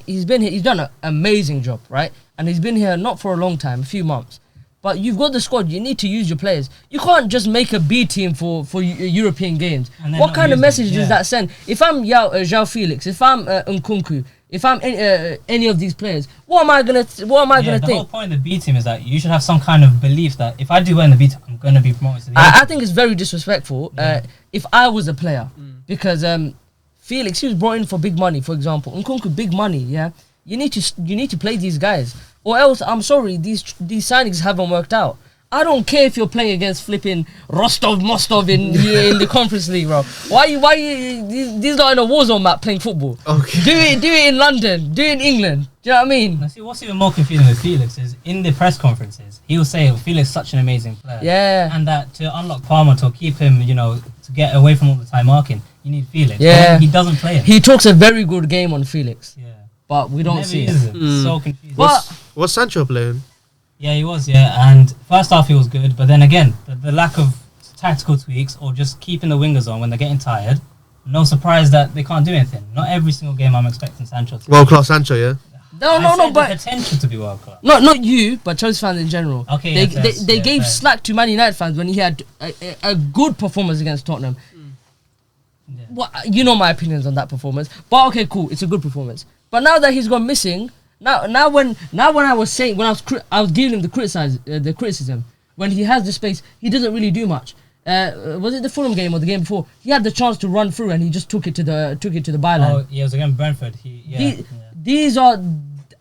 Speaker 1: he's done an amazing job, right? And he's been here not for a long time, a few months. But you've got the squad. You need to use your players. You can't just make a B team for European games. What kind of message does that send? If I'm João Felix, if I'm Nkunku, if I'm any of these players, what am I gonna think?
Speaker 4: The whole point of the B team is that you should have some kind of belief that if I do well in the B team, I'm gonna be promoted to the A team.
Speaker 1: I think it's very disrespectful. If I was a player, because Felix, he was brought in for big money, for example. Nkunku, big money. Yeah, you need to play these guys. Or else, I'm sorry, these signings haven't worked out. I don't care if you're playing against flipping Mostov in the Conference League, bro. Why these are in a war zone map playing football?
Speaker 2: Okay.
Speaker 1: Do it in London, do it in England. Do you know what I mean?
Speaker 4: Now, see, what's even more confusing with Felix is in the press conferences, he will say Felix is such an amazing player.
Speaker 1: Yeah.
Speaker 4: And that to unlock Palmer, to keep him, to get away from all the time marking, you need Felix.
Speaker 1: Yeah.
Speaker 4: He doesn't play it.
Speaker 1: He talks a very good game on Felix.
Speaker 4: Yeah.
Speaker 1: But we don't see it.
Speaker 4: So confusing.
Speaker 2: What's Sancho playing?
Speaker 4: Yeah, he was, and first half he was good, but then again, the lack of tactical tweaks or just keeping the wingers on when they're getting tired, no surprise that they can't do anything. Not every single game I'm expecting Sancho to
Speaker 2: World-class Sancho, yeah?
Speaker 1: No, but
Speaker 4: potential to be world-class.
Speaker 1: Not you, but Chelsea fans in general.
Speaker 4: Okay,
Speaker 1: they gave slack to Man United fans when he had a good performance against Tottenham.
Speaker 4: Yeah.
Speaker 1: Well, you know my opinions on that performance, but okay, cool, it's a good performance. But now that he's gone missing, now when I was saying, when I was giving him the criticism, when he has the space, he doesn't really do much. Was it the Fulham game or the game before? He had the chance to run through and he just took it to the byline.
Speaker 4: Oh, yeah, it was against Brentford.
Speaker 1: These are,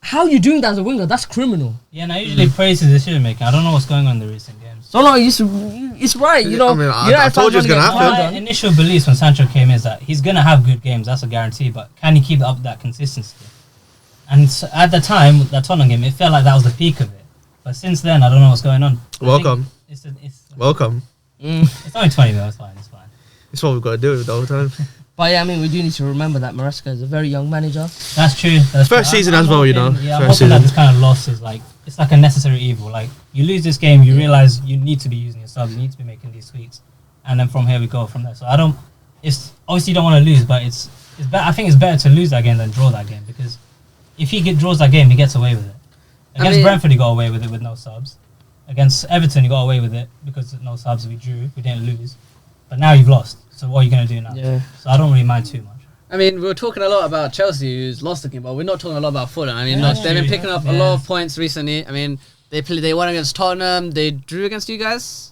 Speaker 1: how are you doing that as a winger? That's criminal.
Speaker 4: Yeah, and I usually praise his decision making. I don't know what's going on in the recent games.
Speaker 1: So no, it's right.
Speaker 2: I told you it's gonna happen.
Speaker 4: My initial beliefs when Sancho came is that he's gonna have good games. That's a guarantee. But can he keep up that consistency? And so at the time, that Tottenham game, it felt like that was the peak of it. But since then, I don't know what's going on.
Speaker 2: Welcome. Welcome.
Speaker 4: It's only 20 minutes. It's fine.
Speaker 2: It's what we've got to do the whole time.
Speaker 1: But yeah, I mean, we do need to remember that Maresca is a very young manager.
Speaker 4: That's true.
Speaker 2: First season as well,
Speaker 4: Yeah, I'm
Speaker 2: First
Speaker 4: hoping
Speaker 2: season.
Speaker 4: that this kind of loss is it's like a necessary evil. Like, you lose this game, you realise you need to be using your subs, you need to be making these tweaks. And then from here we go from there. So it's obviously you don't want to lose, but it's better. I think it's better to lose that game than draw that game, because if he draws that game, he gets away with it. Against Brentford, he got away with it with no subs. Against Everton, he got away with it because no subs, we drew, we didn't lose. But now you've lost. So what are you going to do now?
Speaker 1: Yeah.
Speaker 4: So I don't really mind too much.
Speaker 3: I mean, we were talking a lot about Chelsea, who's lost the game, but we're not talking a lot about Fulham. I mean, they've been picking up a lot of points recently. I mean, they won against Tottenham. They drew against you guys.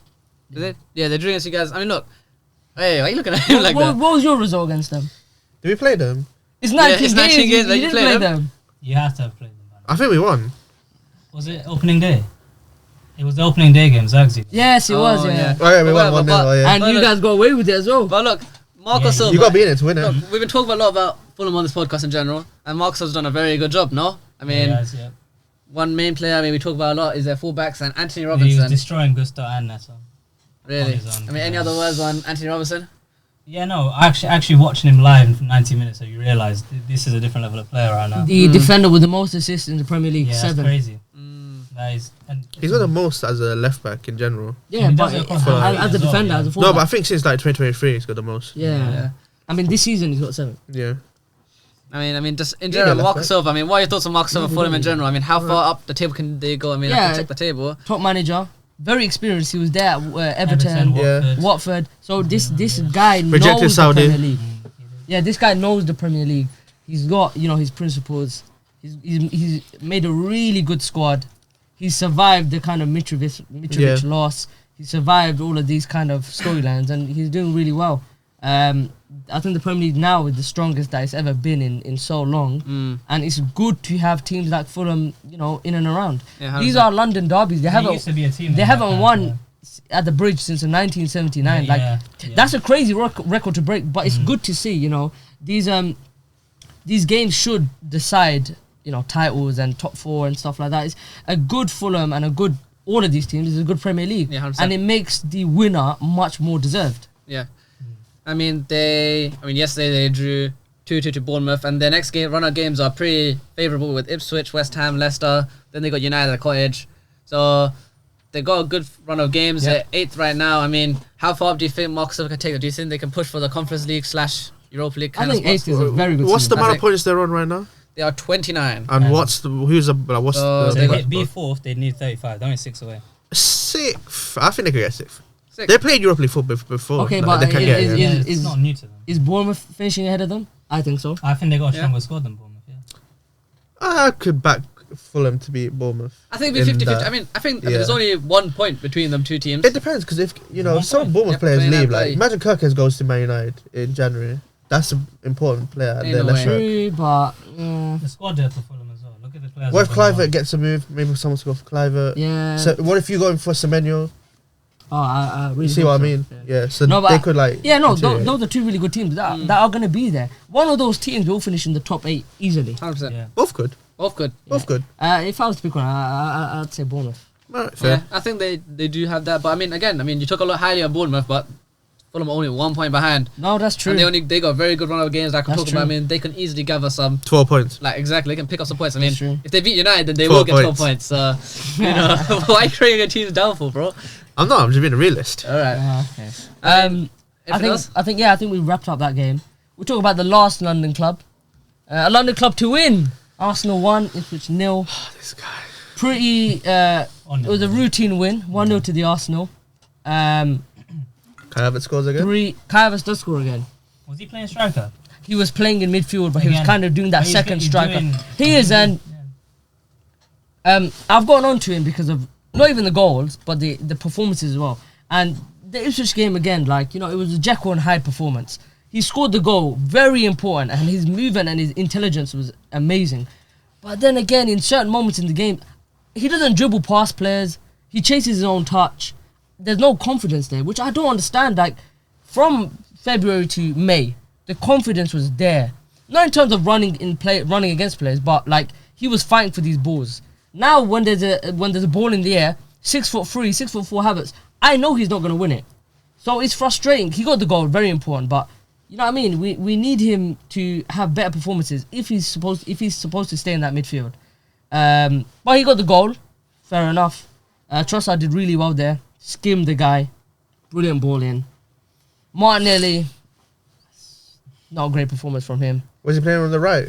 Speaker 3: Did they? Yeah, they drew against you guys. I mean, look. Hey, why are you looking at him like that?
Speaker 1: What was your result against them?
Speaker 2: Did we play them?
Speaker 1: It's 19
Speaker 3: it's
Speaker 1: games.
Speaker 3: 19 games,
Speaker 1: You didn't play them.
Speaker 4: You have to have played them.
Speaker 2: I think we won.
Speaker 4: Was it opening day? It was the opening day game, Zagsy.
Speaker 1: Yes, it was, yeah.
Speaker 2: Oh yeah, we won 1-0. Yeah.
Speaker 1: And you guys got away with it as well.
Speaker 3: But look, Marco Silva.
Speaker 2: You got to be in it to win it.
Speaker 3: Look, we've been talking a lot about Fulham on this podcast in general, and Marco Silva's done a very good job, no? I mean, one main player, I mean, we talk about a lot is their fullbacks, and Anthony Robinson.
Speaker 4: He was destroying Gusto and Neto.
Speaker 3: Really? I mean, any other words on Anthony Robinson?
Speaker 4: Yeah, no, actually watching him live for 90 minutes, so you realise this is a different level of player right now.
Speaker 1: The defender with the most assists in the Premier League, 7.
Speaker 4: That's crazy.
Speaker 2: He's got the most as a left back in general.
Speaker 1: Yeah, but as a defender, as a fullback.
Speaker 2: No, but I think since 2023 he's got the most.
Speaker 1: Yeah. I mean, this season he's got 7.
Speaker 2: Yeah.
Speaker 3: I mean, just in general, Marco Silva. I mean, what are your thoughts on Marco Silva for him in general? I mean, how far up the table can they go? I mean, I can check the table.
Speaker 1: Top manager, very experienced. He was there at Everton, Watford. So this guy knows the Premier League. Yeah, this guy knows the Premier League. He's got his principles. He's made a really good squad. He survived the kind of Mitrovic loss. He survived all of these kind of storylines, and he's doing really well. I think the Premier League now is the strongest that it's ever been in so long, and it's good to have teams like Fulham, in and around. Yeah, these are London derbies. They haven't won at the Bridge since 1979. That's a crazy record to break, but it's good to see. These games should decide titles and top 4 and stuff like that. It's a good Fulham and a good all of these teams is a good Premier League,
Speaker 3: Yeah, 100%.
Speaker 1: and it makes the winner much more deserved.
Speaker 3: Yeah. I mean, yesterday they drew 2-2 to Bournemouth, and their next run of games are pretty favourable with Ipswich, West Ham, Leicester. Then they got United at Cottage. So they got a good run of games.
Speaker 1: Yeah.
Speaker 3: They're 8th right now. I mean, how far up do you think Mark Silva can take it? Do you think they can push for the Conference League / Europa League
Speaker 1: I
Speaker 3: kind of
Speaker 1: think
Speaker 3: spots?
Speaker 1: 8th is a very good
Speaker 2: What's
Speaker 1: team.
Speaker 2: the amount
Speaker 3: I
Speaker 2: of points they're on right now?
Speaker 3: They are 29.
Speaker 2: And
Speaker 4: Yeah.
Speaker 2: what's
Speaker 3: So
Speaker 4: So
Speaker 3: they
Speaker 4: to
Speaker 3: got-
Speaker 4: be 4th, they need 35. They're only 6 away.
Speaker 2: 6th? I think they could get 6th.
Speaker 3: 6.
Speaker 2: They played Europa League football before.
Speaker 1: Okay,
Speaker 2: like,
Speaker 1: but
Speaker 2: they can get it, yeah.
Speaker 4: It's not new to them.
Speaker 1: Is Bournemouth finishing ahead of them? I think so.
Speaker 4: I think they got a
Speaker 3: Yeah.
Speaker 4: stronger squad than Bournemouth. Yeah.
Speaker 2: I could back Fulham to beat Bournemouth.
Speaker 3: I think
Speaker 2: in
Speaker 3: it'd be 50-50.
Speaker 2: that.
Speaker 3: I think
Speaker 2: Yeah.
Speaker 3: there's only 1 point between them 2 teams.
Speaker 2: It depends, because if some
Speaker 4: point.
Speaker 2: Bournemouth
Speaker 3: Yep,
Speaker 2: players
Speaker 3: playing
Speaker 2: leave,
Speaker 3: that
Speaker 2: like
Speaker 3: play.
Speaker 2: imagine Kirkes goes to Man United in January. That's an important player at
Speaker 3: Ain't
Speaker 2: their
Speaker 3: no
Speaker 2: left
Speaker 3: way.
Speaker 2: back.
Speaker 1: True, but
Speaker 4: The squad depth for Fulham as well. Look at the players.
Speaker 2: What if
Speaker 4: they've got
Speaker 2: Clivert gets a move? Maybe someone's go for Clivert.
Speaker 1: yeah.
Speaker 2: So what if you go in for Semenyo?
Speaker 1: I really
Speaker 2: You see
Speaker 1: hope
Speaker 2: what I
Speaker 1: so.
Speaker 2: mean?
Speaker 1: Yeah.
Speaker 2: Yeah. So
Speaker 1: No, but
Speaker 2: they could like.
Speaker 1: Yeah, no,
Speaker 2: continue.
Speaker 1: those are 2 really good teams that are going to be there. One of those teams will finish in the top 8 easily.
Speaker 3: 100%.
Speaker 4: Yeah.
Speaker 2: Both good.
Speaker 3: Both good.
Speaker 2: Both good.
Speaker 1: If I was to pick one, I'd say Bournemouth.
Speaker 2: Alright, fair.
Speaker 3: Yeah, I think they do have that. But I mean, again, you took a lot highly on Bournemouth, but Fulham are only 1 point behind.
Speaker 1: No, that's true.
Speaker 3: And they got a very good run of games that I can
Speaker 1: That's
Speaker 3: talk about. I
Speaker 1: true.
Speaker 3: mean, they can easily gather some.
Speaker 2: 12 points.
Speaker 3: Like, exactly, they can pick up some points. I mean,
Speaker 1: That's true.
Speaker 3: if they beat United, then they
Speaker 2: 12
Speaker 3: will get 12
Speaker 2: points.
Speaker 3: points. Why creating a team's downfall, bro?
Speaker 2: I'm just being a realist.
Speaker 3: All right.
Speaker 1: Okay.
Speaker 3: I mean,
Speaker 1: I
Speaker 3: anything else?
Speaker 1: think we wrapped up that game. We talk about the last London club, a London club to win. Arsenal 1, Ipswich 0.
Speaker 2: This guy.
Speaker 1: Pretty. It was a routine win, 1-0 to the Arsenal.
Speaker 2: Can I have it scores again?
Speaker 1: Kai Havertz does score again.
Speaker 4: Was he playing striker?
Speaker 1: He was playing in midfield, but he was
Speaker 4: Again.
Speaker 1: kind of doing that
Speaker 4: But he's
Speaker 1: second
Speaker 4: he's
Speaker 1: striker.
Speaker 4: doing-
Speaker 1: He is, and
Speaker 4: Yeah.
Speaker 1: I've gotten on to him because of not even the goals, but the performances as well. And the Ipswich game again, it was a Jekyll and Hyde performance. He scored the goal, very important, and his movement and his intelligence was amazing. But then again, in certain moments in the game, he doesn't dribble past players. He chases his own touch. There's no confidence there, which I don't understand. From February to May, the confidence was there. Not in terms of running against players, but he was fighting for these balls. Now when there's a ball in the air, 6'3", 6'4" Havertz, I know he's not gonna win it. So it's frustrating. He got the goal, very important, but you know what I mean? We need him to have better performances if he's supposed to stay in that midfield. But he got the goal, fair enough. Trossard did really well there. Skimmed the guy. Brilliant ball in. Martinelli, not a great performance from him.
Speaker 2: Was he playing on the right?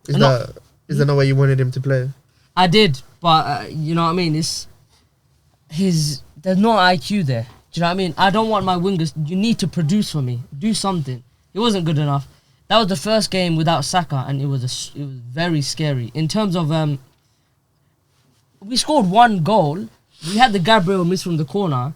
Speaker 2: Is there no way you wanted him to play?
Speaker 1: I did, but you know what I mean? There's no IQ there. Do you know what I mean? I don't want my wingers. You need to produce for me. Do something. It wasn't good enough. That was the first game without Saka, and it was very scary. In terms of we scored 1 goal. We had the Gabriel miss from the corner.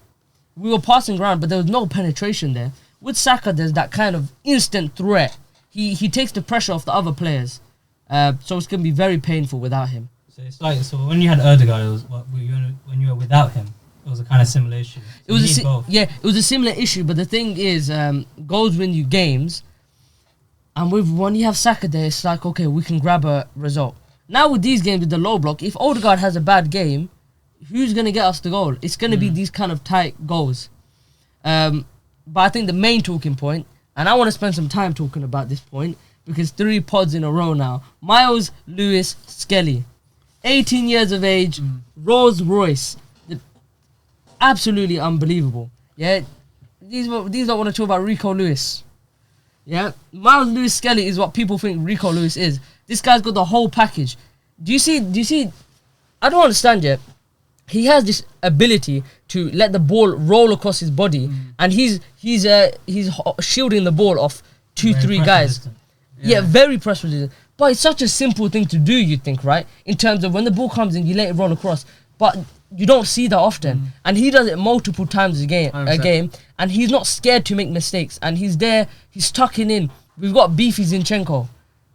Speaker 1: We were passing around, but there was no penetration there. With Saka, there's that kind of instant threat. He takes the pressure off the other players. So it's going to be very painful without him.
Speaker 4: So it's when you had Erdegaard, it was when you were without him, it was a kind of similar issue. So
Speaker 1: It was
Speaker 4: you need both.
Speaker 1: it was a similar issue, but the thing is, goals win you games. And when you have Saka there, it's like, okay, we can grab a result. Now with these games with the low block, if Odegaard has a bad game, who's going to get us the goal? It's going to be these kind of tight goals. But I think the main talking point, and I want to spend some time talking about this point, because 3 pods in a row now. Miles Lewis Skelly, 18 years of age, Rolls Royce. Absolutely unbelievable. Yeah, these don't want to talk about Rico Lewis. Yeah, Miles Lewis Skelly is what people think Rico Lewis is. This guy's got the whole package. Do you see? I don't understand yet. He has this ability to let the ball roll across his body, and he's shielding the ball off 2-3 guys. Yeah, very press resistant. But it's such a simple thing to do, you think, right? In terms of when the ball comes in, you let it roll across. But you don't see that often. And he does it multiple times a game,
Speaker 3: 100%.
Speaker 1: and he's not scared to make mistakes. And he's there, he's tucking in. We've got Beefy Zinchenko.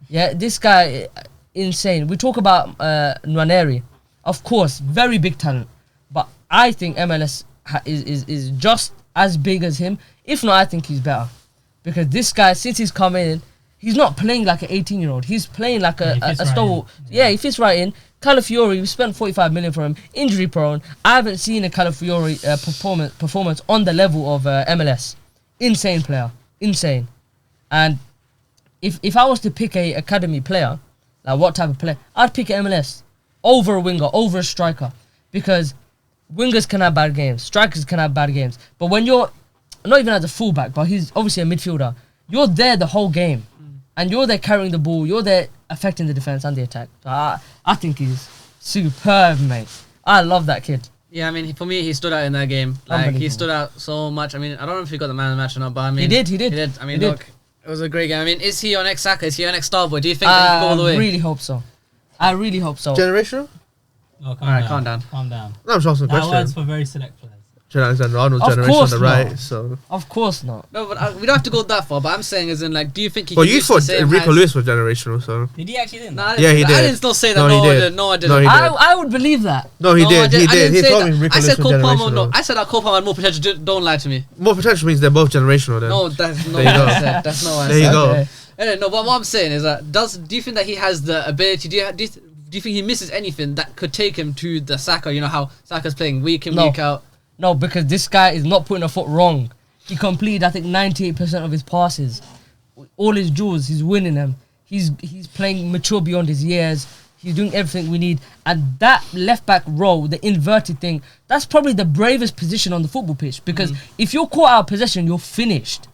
Speaker 1: Yeah, this guy, insane. We talk about Nwaneri. Of course, very big talent. But I think MLS is just as big as him. If not, I think he's better. Because this guy, since he's come in, He's not playing like an 18-year-old. He's playing like
Speaker 4: Yeah, he
Speaker 1: a
Speaker 4: fits right
Speaker 1: stalwart.
Speaker 4: in.
Speaker 1: Yeah, he fits right in. Calafiori, we spent 45 million for him. Injury prone. I haven't seen a Calafiori performance on the level of MLS. Insane player. Insane. And if I was to pick a academy player, like what type of player, I'd pick an MLS over a winger, over a striker. Because wingers can have bad games. Strikers can have bad games. But when you're, not even as a fullback, but he's obviously a midfielder, you're there the whole game. And you're there carrying the ball. You're there affecting the defense and the attack. So I think he's superb, mate. I love that kid.
Speaker 3: Yeah, I mean, for me, he stood out in that game. Like, he
Speaker 1: Unbelievable.
Speaker 3: stood out so much. I mean, I don't know if he got the man of the match or not, but I mean...
Speaker 1: He did.
Speaker 3: I mean,
Speaker 1: He did.
Speaker 3: look, it was a great game. I mean, is he your next Saka? Is he your next Starboy? Do you think that he can go all the way?
Speaker 1: I really hope so. I really hope so.
Speaker 2: Generational?
Speaker 4: No,
Speaker 3: Alright, calm down.
Speaker 4: Calm down.
Speaker 2: No, I'm just asking a
Speaker 4: That
Speaker 2: question.
Speaker 4: words for very select players.
Speaker 2: Trent Alexander-Arnold's
Speaker 1: Of
Speaker 2: generation on
Speaker 1: course
Speaker 2: the
Speaker 1: not.
Speaker 2: right, so...
Speaker 1: Of course not.
Speaker 3: No, but we don't have to go that far. But I'm saying, as in, like, do you think he
Speaker 2: Well,
Speaker 3: can
Speaker 2: you
Speaker 3: reach the
Speaker 2: thought
Speaker 3: same
Speaker 2: Rico
Speaker 3: heights?
Speaker 2: Lewis was generational, so...
Speaker 4: Did he actually think
Speaker 3: Nah,
Speaker 4: that?
Speaker 3: I
Speaker 2: Yeah,
Speaker 3: didn't
Speaker 2: he
Speaker 3: say that. I
Speaker 2: did.
Speaker 3: didn't still say that.
Speaker 2: No, he
Speaker 3: No, I
Speaker 2: did.
Speaker 3: didn't. No, I didn't.
Speaker 2: No, he did.
Speaker 1: I would believe that.
Speaker 2: No, he
Speaker 3: No,
Speaker 2: did.
Speaker 3: I didn't
Speaker 2: He
Speaker 3: say
Speaker 2: told
Speaker 3: that.
Speaker 2: me Rico
Speaker 3: I
Speaker 2: Lewis
Speaker 3: said
Speaker 2: was
Speaker 3: Cole Palmer. No,
Speaker 2: generational.
Speaker 3: I said that Cole Palmer had more potential. Don't lie to me.
Speaker 2: More potential means they're both generational then.
Speaker 3: No, that's not
Speaker 2: There
Speaker 3: what
Speaker 2: you
Speaker 3: I
Speaker 2: go.
Speaker 3: said. That's not what I
Speaker 2: There you
Speaker 3: said.
Speaker 2: go.
Speaker 1: Okay.
Speaker 3: No, but what I'm saying is that do you think that he has the ability? Do you think he misses anything that could take him to the Saka? You know how Saka's playing week in,
Speaker 1: No.
Speaker 3: week out.
Speaker 1: No, because this guy is not putting a foot wrong. He completed, I think, 98% of his passes. All his duels, he's winning them. He's playing mature beyond his years. He's doing everything we need. And that left-back role, the inverted thing, that's probably the bravest position on the football pitch. Because if you're caught out of possession, you're finished.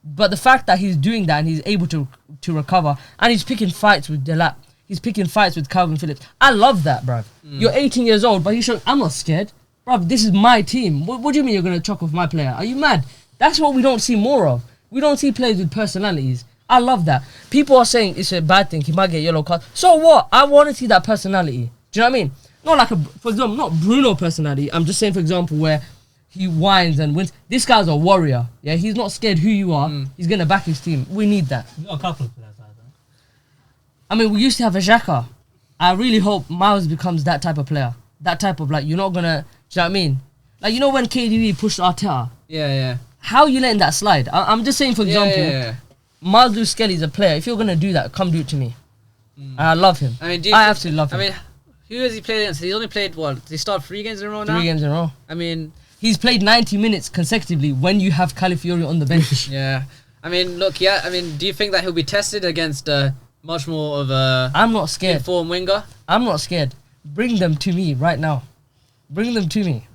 Speaker 1: But the fact that he's doing that and he's able to recover, and he's picking fights with Delap, he's picking fights with Calvin Phillips. I love that, bruv. You're 18 years old, but he's showing, I'm not scared. Bruv, this is my team. What do you mean you're going to chuck off my player? Are you mad? That's what we don't see more of. We don't see players with personalities. I love that. People are saying it's a bad thing. He might get yellow card. So what? I want to see that personality. Do you know what I mean? Not like for example, not Bruno personality. I'm just saying, for example, where he whines and wins. This guy's a warrior. Yeah, he's not scared who you are. He's going to back his team. We need that.
Speaker 4: We've got a couple of players like that.
Speaker 1: I mean, we used to have a Xhaka. I really hope Miles becomes that type of player. That type of, like, you're not going to, do you know what I mean? Like, you know when KDB pushed Arteta?
Speaker 3: Yeah.
Speaker 1: How are you letting that slide? I'm just saying, for example,
Speaker 3: Yeah.
Speaker 1: Miles Lewis Skelly's a player. If you're going to do that, come do it to me. And I love him.
Speaker 3: I mean,
Speaker 1: I absolutely love him.
Speaker 3: I mean, who has he played against? He's only played, what? Did he start 3 games in a row now?
Speaker 1: 3 games in a row.
Speaker 3: I mean,
Speaker 1: He's played 90 minutes consecutively when you have Calafiori on the bench.
Speaker 3: yeah. I mean, look, yeah. I mean, do you think that he'll be tested against much more of a
Speaker 1: I'm not scared.
Speaker 3: informed winger?
Speaker 1: I'm not scared. Bring them to me right now. Bring them to me.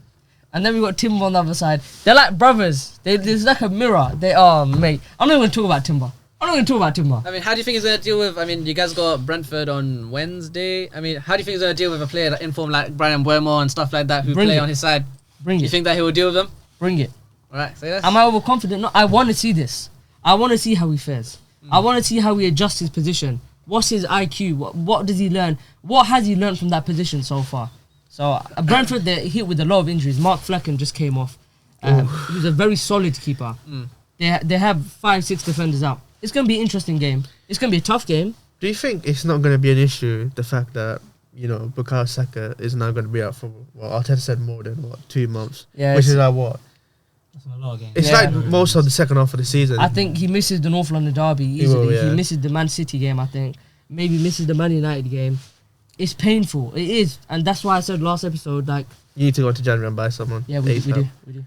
Speaker 1: And then we got Timber on the other side. They're like brothers. There's like a mirror. They are, mate. I'm not going to talk about Timber.
Speaker 3: I mean, how do you think he's going to deal with... I mean, you guys got Brentford on Wednesday. I mean, how do you think he's going to deal with a player that informed like Brian Buemo and stuff like that who
Speaker 1: Bring
Speaker 3: play
Speaker 1: it.
Speaker 3: on his side?
Speaker 1: Bring
Speaker 3: You
Speaker 1: it.
Speaker 3: think that he will deal with them?
Speaker 1: Bring it.
Speaker 3: All right, say that.
Speaker 1: Am I overconfident? No, I want to see this. I want to see how he fares. I want to see how he adjusts his position. What's his IQ? What does he learn? What has he learned from that position so far? So Brentford, they're hit with a lot of injuries. Mark Flecken just came off. He's a very solid keeper. They have 5-6 defenders out. It's going to be an interesting game. It's going to be a tough game.
Speaker 2: Do you think it's not going to be an issue, the fact that, you know, Bukayo Saka is now going to be out for, well, Arteta said more than, 2 months?
Speaker 1: Yeah,
Speaker 2: Which
Speaker 1: it's-
Speaker 2: is like what?
Speaker 4: That's a lot of games.
Speaker 2: It's
Speaker 1: Yeah.
Speaker 2: like most of the second half of the season.
Speaker 1: I think he misses the North London derby easily.
Speaker 2: will, yeah.
Speaker 1: He misses the Man City game, I think. Maybe misses the Man United game. It's painful. It is. And that's why I said last episode, like,
Speaker 2: You need to go to January and buy someone.
Speaker 1: yeah, we
Speaker 2: ASAP.
Speaker 1: do.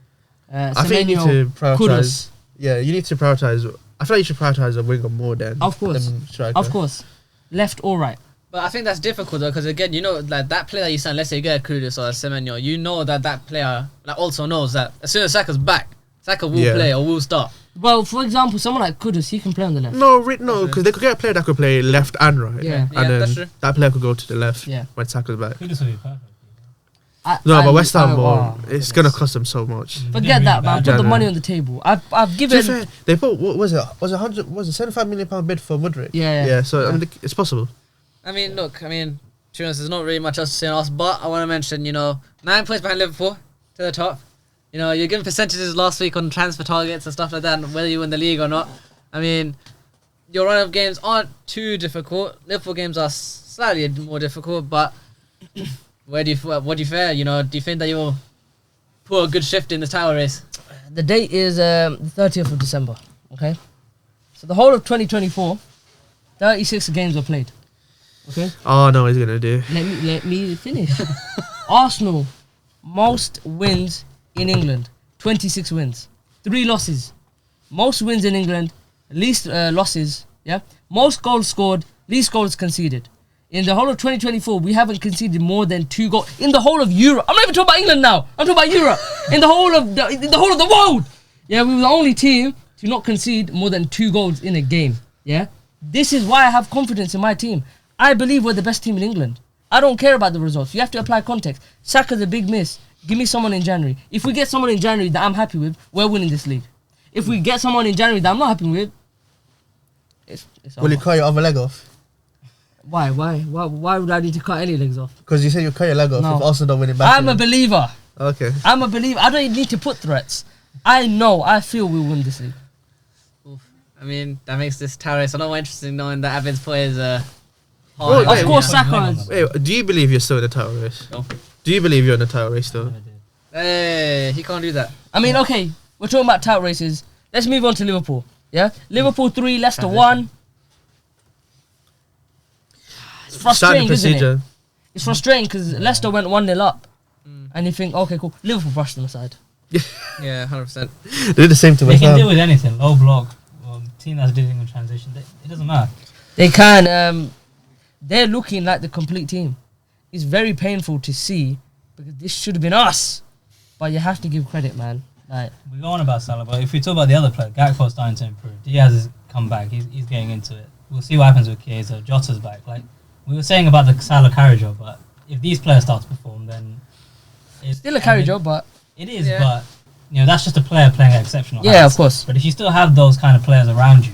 Speaker 2: I think you need
Speaker 1: Semenyo,
Speaker 2: to prioritize.
Speaker 1: Kudus.
Speaker 2: Yeah, you need to prioritize. I feel like you should prioritize a winger more than
Speaker 1: Of course.
Speaker 2: than striker.
Speaker 1: Of course. Left or right.
Speaker 3: But I think that's difficult though, because again, you know, like that player that you sign, let's say you get Kudus or Semenyo, you know that player like also knows that as soon as Saka's back, Saka will
Speaker 2: Yeah.
Speaker 3: play or will start.
Speaker 1: Well, for example, someone like Kudus, he can play on the left.
Speaker 2: No, because they could get a player that could play left and right.
Speaker 1: Yeah.
Speaker 3: Yeah,
Speaker 2: and
Speaker 3: that's
Speaker 2: then
Speaker 3: true.
Speaker 2: that player could go to the left
Speaker 1: Yeah.
Speaker 2: when Saka's back.
Speaker 4: Kudus would be perfect.
Speaker 2: No, but West Ham,
Speaker 1: wow.
Speaker 2: it's going to cost them so much.
Speaker 1: Forget that, man. Put the
Speaker 2: January.
Speaker 1: money on the table. I've
Speaker 2: To
Speaker 1: given.
Speaker 2: be fair, they put, what was it? Was it 100? Was it 75 million pound bid for Mudryk?
Speaker 1: Yeah.
Speaker 2: So I mean, it's possible.
Speaker 3: I mean, look, to be honest, there's not really much else to say on us, but I want to mention, 9 points behind Liverpool to the top. You're giving percentages last week on transfer targets and stuff like that, and whether you win the league or not. I mean, your run of games aren't too difficult. Liverpool games are slightly more difficult, but what do you fare? Do you think that you'll put a good shift in the title race?
Speaker 1: The date is the 30th of December. Okay. So the whole of 2024, 36 games were played. Okay.
Speaker 2: Oh no, he's gonna do.
Speaker 1: Let me finish. Arsenal, most wins in England, 26 wins, 3 losses. Most wins in England, least losses. Yeah. Most goals scored, least goals conceded. In the whole of 2024, we haven't conceded more than 2 goals in the whole of Europe. I'm not even talking about England now. I'm talking about Europe. in the whole of the world. Yeah, we were the only team to not concede more than 2 goals in a game. Yeah. This is why I have confidence in my team. I believe we're the best team in England. I don't care about the results. You have to apply context. Saka's a big miss. Give me someone in January. If we get someone in January that I'm happy with, we're winning this league. If we get someone in January that I'm not happy with, it's
Speaker 5: Will
Speaker 1: over.
Speaker 5: you cut your other leg off?
Speaker 1: Why would I need to cut any legs off?
Speaker 5: Because you said you cut your leg off
Speaker 1: No.
Speaker 5: if Arsenal don't win it back.
Speaker 1: I'm a believer.
Speaker 2: Okay.
Speaker 1: I'm a believer. I don't even need to put threats. I feel we'll win this league.
Speaker 3: Oof. I mean, that makes this tower race a lot more interesting knowing that Abed's players are.
Speaker 2: Wait,
Speaker 1: Of course,
Speaker 4: yeah.
Speaker 1: Saka is.
Speaker 2: Wait, do you believe you're still in the title race?
Speaker 3: No.
Speaker 2: Do you believe you're in the title race though?
Speaker 3: Hey, he can't do that.
Speaker 1: I mean, okay, we're talking about tout races. Let's move on to Liverpool. Yeah? Liverpool 3, Leicester 1. It's frustrating, isn't it? It's frustrating because Leicester went 1-0 up. And you think, okay, cool. Liverpool brushed them aside.
Speaker 3: Yeah, 100%.
Speaker 5: They did the same to
Speaker 4: They
Speaker 5: West
Speaker 4: can
Speaker 5: Ham.
Speaker 4: deal with anything. Low block, team that's dealing with transition. It doesn't matter.
Speaker 1: They can. They're looking like the complete team. It's very painful to see because this should have been us. But you have to give credit, man. Like,
Speaker 4: We go on about Salah, but if we talk about the other players, Gakpo's starting to improve. Diaz has come back. He's getting into it. We'll see what happens with Chiesa. Jota's back. Like we were saying about the Salah carry job, but if these players start to perform, then it's
Speaker 1: still a carry job, but
Speaker 4: It is,
Speaker 3: Yeah.
Speaker 4: but that's just a player playing at exceptional
Speaker 1: yeah,
Speaker 4: heights.
Speaker 1: of course.
Speaker 4: But if you still have those kind of players around you,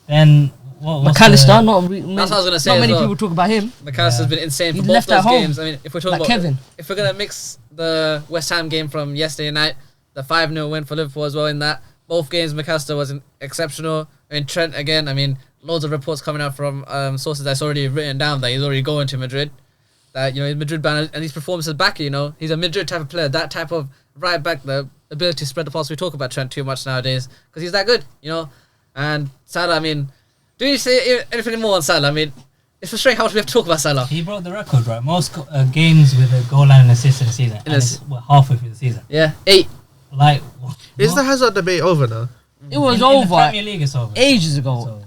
Speaker 4: then what's
Speaker 1: McAllister,
Speaker 4: the-
Speaker 1: not
Speaker 3: That's what I was gonna say
Speaker 1: not
Speaker 3: as
Speaker 1: many
Speaker 3: well.
Speaker 1: people talk about him.
Speaker 3: McAllister's been insane
Speaker 1: He's
Speaker 3: for both
Speaker 1: left at
Speaker 3: those
Speaker 1: home.
Speaker 3: games. I mean, if we're talking
Speaker 1: Like
Speaker 3: about
Speaker 1: Kevin.
Speaker 3: if we're gonna mix the West Ham game from yesterday night, the 5-0 win for Liverpool as well in that. Both games, McAllister was exceptional. I mean, Trent again. I mean, loads of reports coming out from sources that's already written down that he's already going to Madrid. That he's Madrid bound, and these performances back. He's a Madrid type of player. That type of right back, the ability to spread the pass. We talk about Trent too much nowadays because he's that good. And Salah. I mean, do you say anything more on Salah? I mean, it's frustrating how much we have to talk about Salah.
Speaker 4: He broke the record, right? Most games with a goal and an assist in the season. And it's halfway through the season.
Speaker 3: Yeah, 8.
Speaker 4: Like,
Speaker 2: Is the Hazard debate over now?
Speaker 1: It was
Speaker 4: in the
Speaker 1: over
Speaker 4: Premier League, it's over.
Speaker 1: ages ago.
Speaker 4: So,